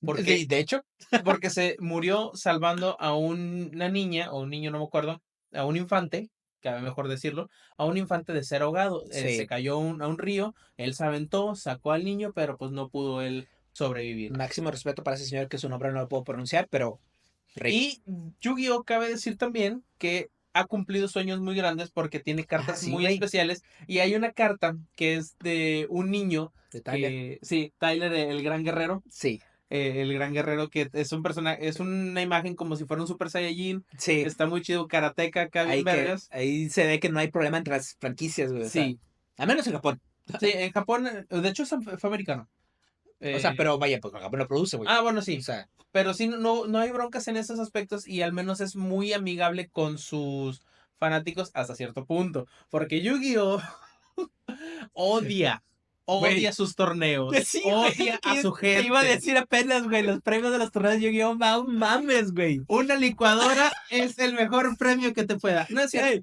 Porque, De hecho, porque se murió salvando a una niña, o un niño, no me acuerdo, a un infante, cabe mejor decirlo, a un infante de ser ahogado. Sí. Se cayó a un río, él se aventó, sacó al niño, pero pues no pudo él sobrevivir. Máximo respeto para ese señor, que su nombre no lo puedo pronunciar, pero rico. Y Yu-Gi-Oh! Cabe decir también que ha cumplido sueños muy grandes porque tiene cartas sí, muy güey. especiales. Y hay una carta que es de un niño De Tyler. que, sí, Tyler, el gran guerrero. Sí, El gran guerrero que es un personaje, es una imagen como si fuera un Super Saiyajin. sí. Está muy chido, karateca acá bien Ahí, vergas. ahí se ve que no hay problema entre las franquicias, güey. O sea, Sí, al menos en Japón. sí, en Japón, de hecho fue americano. O sea, Eh, pero vaya, pues Japón lo produce, güey. bueno, O sí. sea, Pero sí, no hay broncas en esos aspectos y al menos es muy amigable con sus fanáticos hasta cierto punto. Porque Yu-Gi-Oh! odia, güey. odia sus torneos, Sí, güey, odia a su te iba a gente. decir apenas, güey, los premios de los torneos de Yu-Gi-Oh! No mames, güey. Una licuadora es el mejor premio que te pueda. No es cierto. Ey.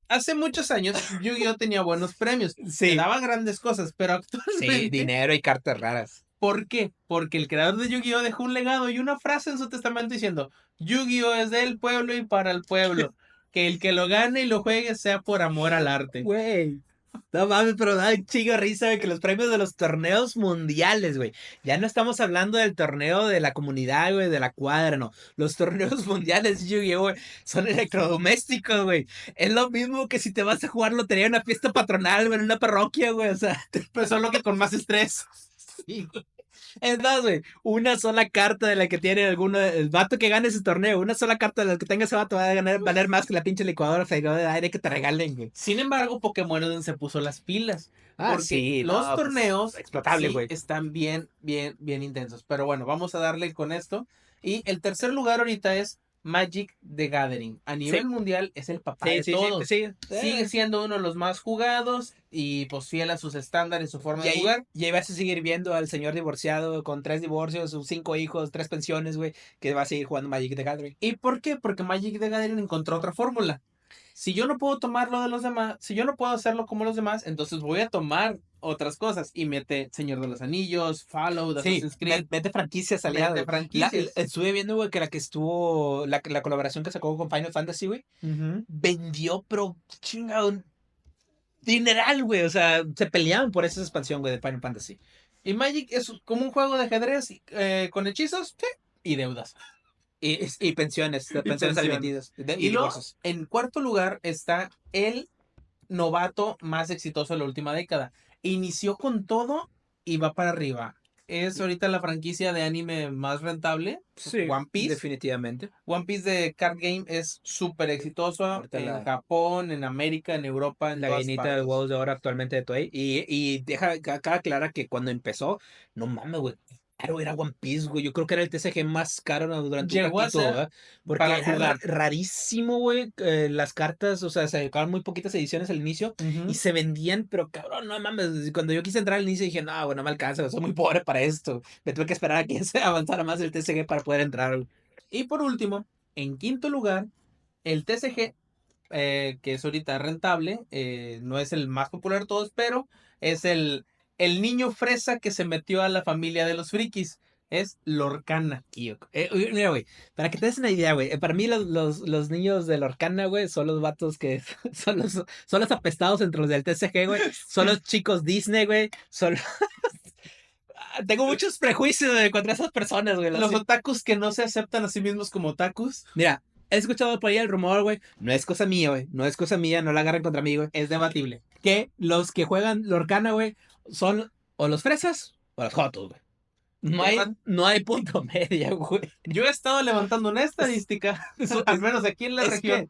Hace muchos años Yu-Gi-Oh! Tenía buenos premios. Te Sí, daba grandes cosas, pero sí, actualmente... dinero y cartas raras. ¿Por qué? Porque el creador de Yu-Gi-Oh! Dejó un legado y una frase en su testamento diciendo: Yu-Gi-Oh! Es del pueblo y para el pueblo. Que el que lo gane y lo juegue sea por amor al arte. Güey. No mames, pero da un chingo de risa, güey, que los premios de los torneos mundiales, güey. Ya no estamos hablando del torneo de la comunidad, güey, de la cuadra, no. Los torneos mundiales de Yu-Gi-Oh, güey, son electrodomésticos, güey. Es lo mismo que si te vas a jugar lotería en una fiesta patronal, güey, en una parroquia, güey. O sea, Pues solo que con más estrés. sí, güey. Es más, güey, una sola carta de la que tiene alguno, el vato que gane ese torneo, una sola carta de la que tenga ese vato va a ganar, valer más que la pinche licuadora freidora de aire que te regalen, güey. Sin embargo, Pokémon se puso las pilas. Ah, Porque sí, los no, pues, torneos explotable, sí güey. están bien intensos. Pero bueno, vamos a darle con esto. Y el tercer lugar ahorita es Magic the Gathering. A nivel Sí. mundial es el papá Sí, de sí, todos. sí, Sigue siendo uno de los más jugados y pues fiel a sus estándares, su forma Y de ahí, jugar. y ahí vas a seguir viendo al señor divorciado con 3 divorcios, sus 5 hijos, 3 pensiones, güey, que va a seguir jugando Magic the Gathering. ¿Y por qué? Porque Magic the Gathering encontró otra fórmula. Si yo no puedo tomar lo de los demás, si yo no puedo hacerlo como los demás, entonces voy a tomar otras cosas. Y mete Señor de los Anillos, Fallout, Sí, Assassin's Creed. mete franquicias aliadas. Mete franquicias. Estuve viendo, güey, que la que estuvo, la colaboración que sacó con Final Fantasy, güey, Ujú. vendió, pero chinga, un dineral, güey. O sea, se peleaban por esa expansión, güey, de Final Fantasy. Y Magic es como un juego de ajedrez con hechizos sí, y deudas. Y pensiones, pensiones pensiones. alimenticias y Y luego, divorcios. en cuarto lugar está el novato más exitoso de la última década. Inició con todo y va para arriba. Es ahorita la franquicia de anime más rentable, Sí, One Piece. definitivamente. One Piece de Card Game es súper exitoso Ahorita en Japón, en América, en Europa, en la todas gallinita de partes. huevos de oro actualmente de Toei. Y deja acá clara que cuando empezó, no mames, güey. Claro, era One Piece, güey. Yo creo que era el TCG más caro durante un Llegó a ratito, ser ¿verdad? Porque para era jugar. rarísimo, güey. Las cartas, o sea, se sacaban muy poquitas ediciones al inicio Ujú. y se vendían, pero cabrón, no mames. Cuando yo quise entrar al inicio dije, no, güey, no me alcanza, soy muy pobre para esto. Me tuve que esperar a que se avanzara más el TCG para poder entrar, güey. Y por último, en quinto lugar, el TCG, que es ahorita rentable, no es el más popular de todos, pero es el niño fresa que se metió a la familia de los frikis. Es Lorcana. Mira, güey, para que te des una idea, güey, para mí los niños de Lorcana, güey, son los vatos que son los apestados entre los del TCG, güey, son los chicos Disney, güey, son... Tengo muchos prejuicios contra esas personas, güey. Los otakus que no se aceptan a sí mismos como otakus. Mira, he escuchado por ahí el rumor, güey, no es cosa mía, güey, no es cosa mía, no la agarren contra mí, güey, Es debatible. que los que juegan Lorcana, güey, son o los fresas o los jotos, güey. No hay punto media, güey. Yo he estado levantando una estadística, al menos aquí en la Es región. que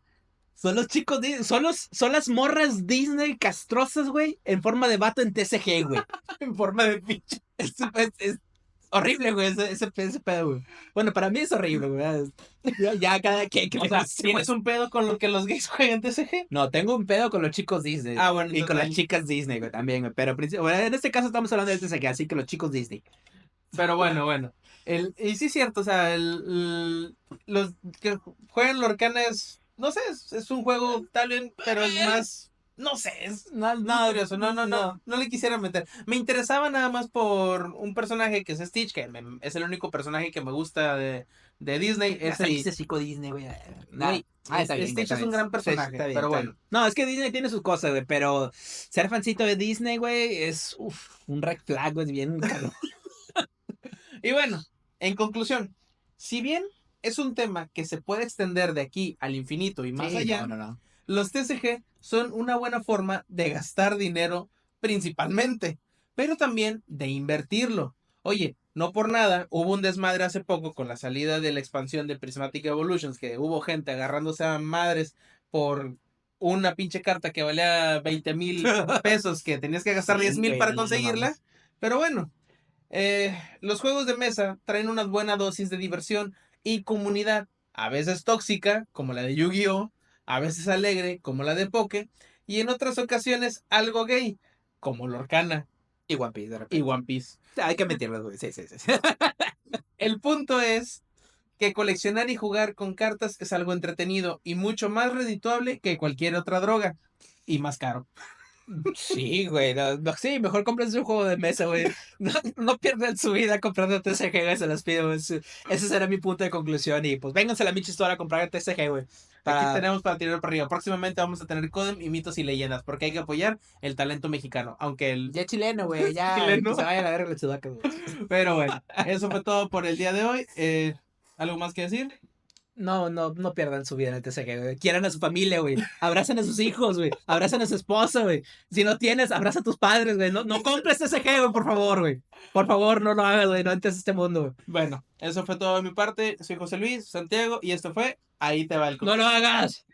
son los chicos, son las morras Disney castrosas, güey, en forma de vato en TCG, güey. En forma de pinche. Es horrible, güey, ese pedo, güey. Bueno, para mí es horrible, güey. Ya cada quien que O le sea, guste, ¿tienes güey. un pedo con lo que los gays juegan TCG? No, tengo un pedo con los chicos Disney. Ah, bueno, Y con entonces las chicas Disney, güey, también, güey. Pero bueno, en este caso estamos hablando del TCG, así que los chicos Disney. Pero bueno. Y sí es cierto, o sea, los que juegan Lorcana es, no sé, es un juego tal vez, pero es más, no sé, es muy curioso, no le quisiera meter. Me interesaba nada más por un personaje que es Stitch, que es el único personaje que me gusta de Disney. Ese y, Ese chico Disney, güey. güey, Está bien, Stitch está es un bien. gran Sí, personaje, está bien, pero está bueno. bien. No, es que Disney tiene sus cosas, güey, pero ser fancito de Disney, güey, es un red flag, güey, es bien cabrón. Y bueno, en conclusión, si bien es un tema que se puede extender de aquí al infinito y más Sí, allá, no. los TCG son una buena forma de gastar dinero principalmente, pero también de invertirlo. Oye, no por nada, hubo un desmadre hace poco con la salida de la expansión de Prismatic Evolutions, que hubo gente agarrándose a madres por una pinche carta que valía 20,000 pesos, que tenías que gastar Sí, 10,000 güey, para no conseguirla. mames. Pero bueno, los juegos de mesa traen una buena dosis de diversión y comunidad, a veces tóxica, como la de Yu-Gi-Oh!, a veces alegre, como la de Poké, y en otras ocasiones algo gay, como Lorcana Y One Piece, de y repente. One Piece. Hay que meterlo, güey, sí. El punto es que coleccionar y jugar con cartas es algo entretenido y mucho más redituable que cualquier otra droga, y más caro. Sí, güey, sí, mejor cómprense un juego de mesa, güey. No pierdan su vida comprando TCG, güey, se los pido, güey. Ese será mi punto de conclusión. Y pues vénganse a la Michi Store a comprar el TCG, güey. Aquí Para... tenemos para tirar para arriba. Próximamente vamos a tener Codem y mitos y leyendas, porque hay que apoyar el talento mexicano, aunque el Ya chileno, güey, ya chileno. que se vaya a la verga la chudaca, güey. Pero bueno, eso fue todo por el día de hoy. ¿Algo más que decir? No pierdan su vida en el TCG, güey. Quieran a su familia, güey. Abracen a sus hijos, güey. Abracen a su esposa, güey. Si no tienes, abraza a tus padres, güey. No compres TCG, güey, por favor, güey. Por favor, no lo hagas, güey. No entres a este mundo, güey. Bueno, eso fue todo de mi parte. Soy José Luis Santiago y esto fue Ahí te va el ¡No lo hagas!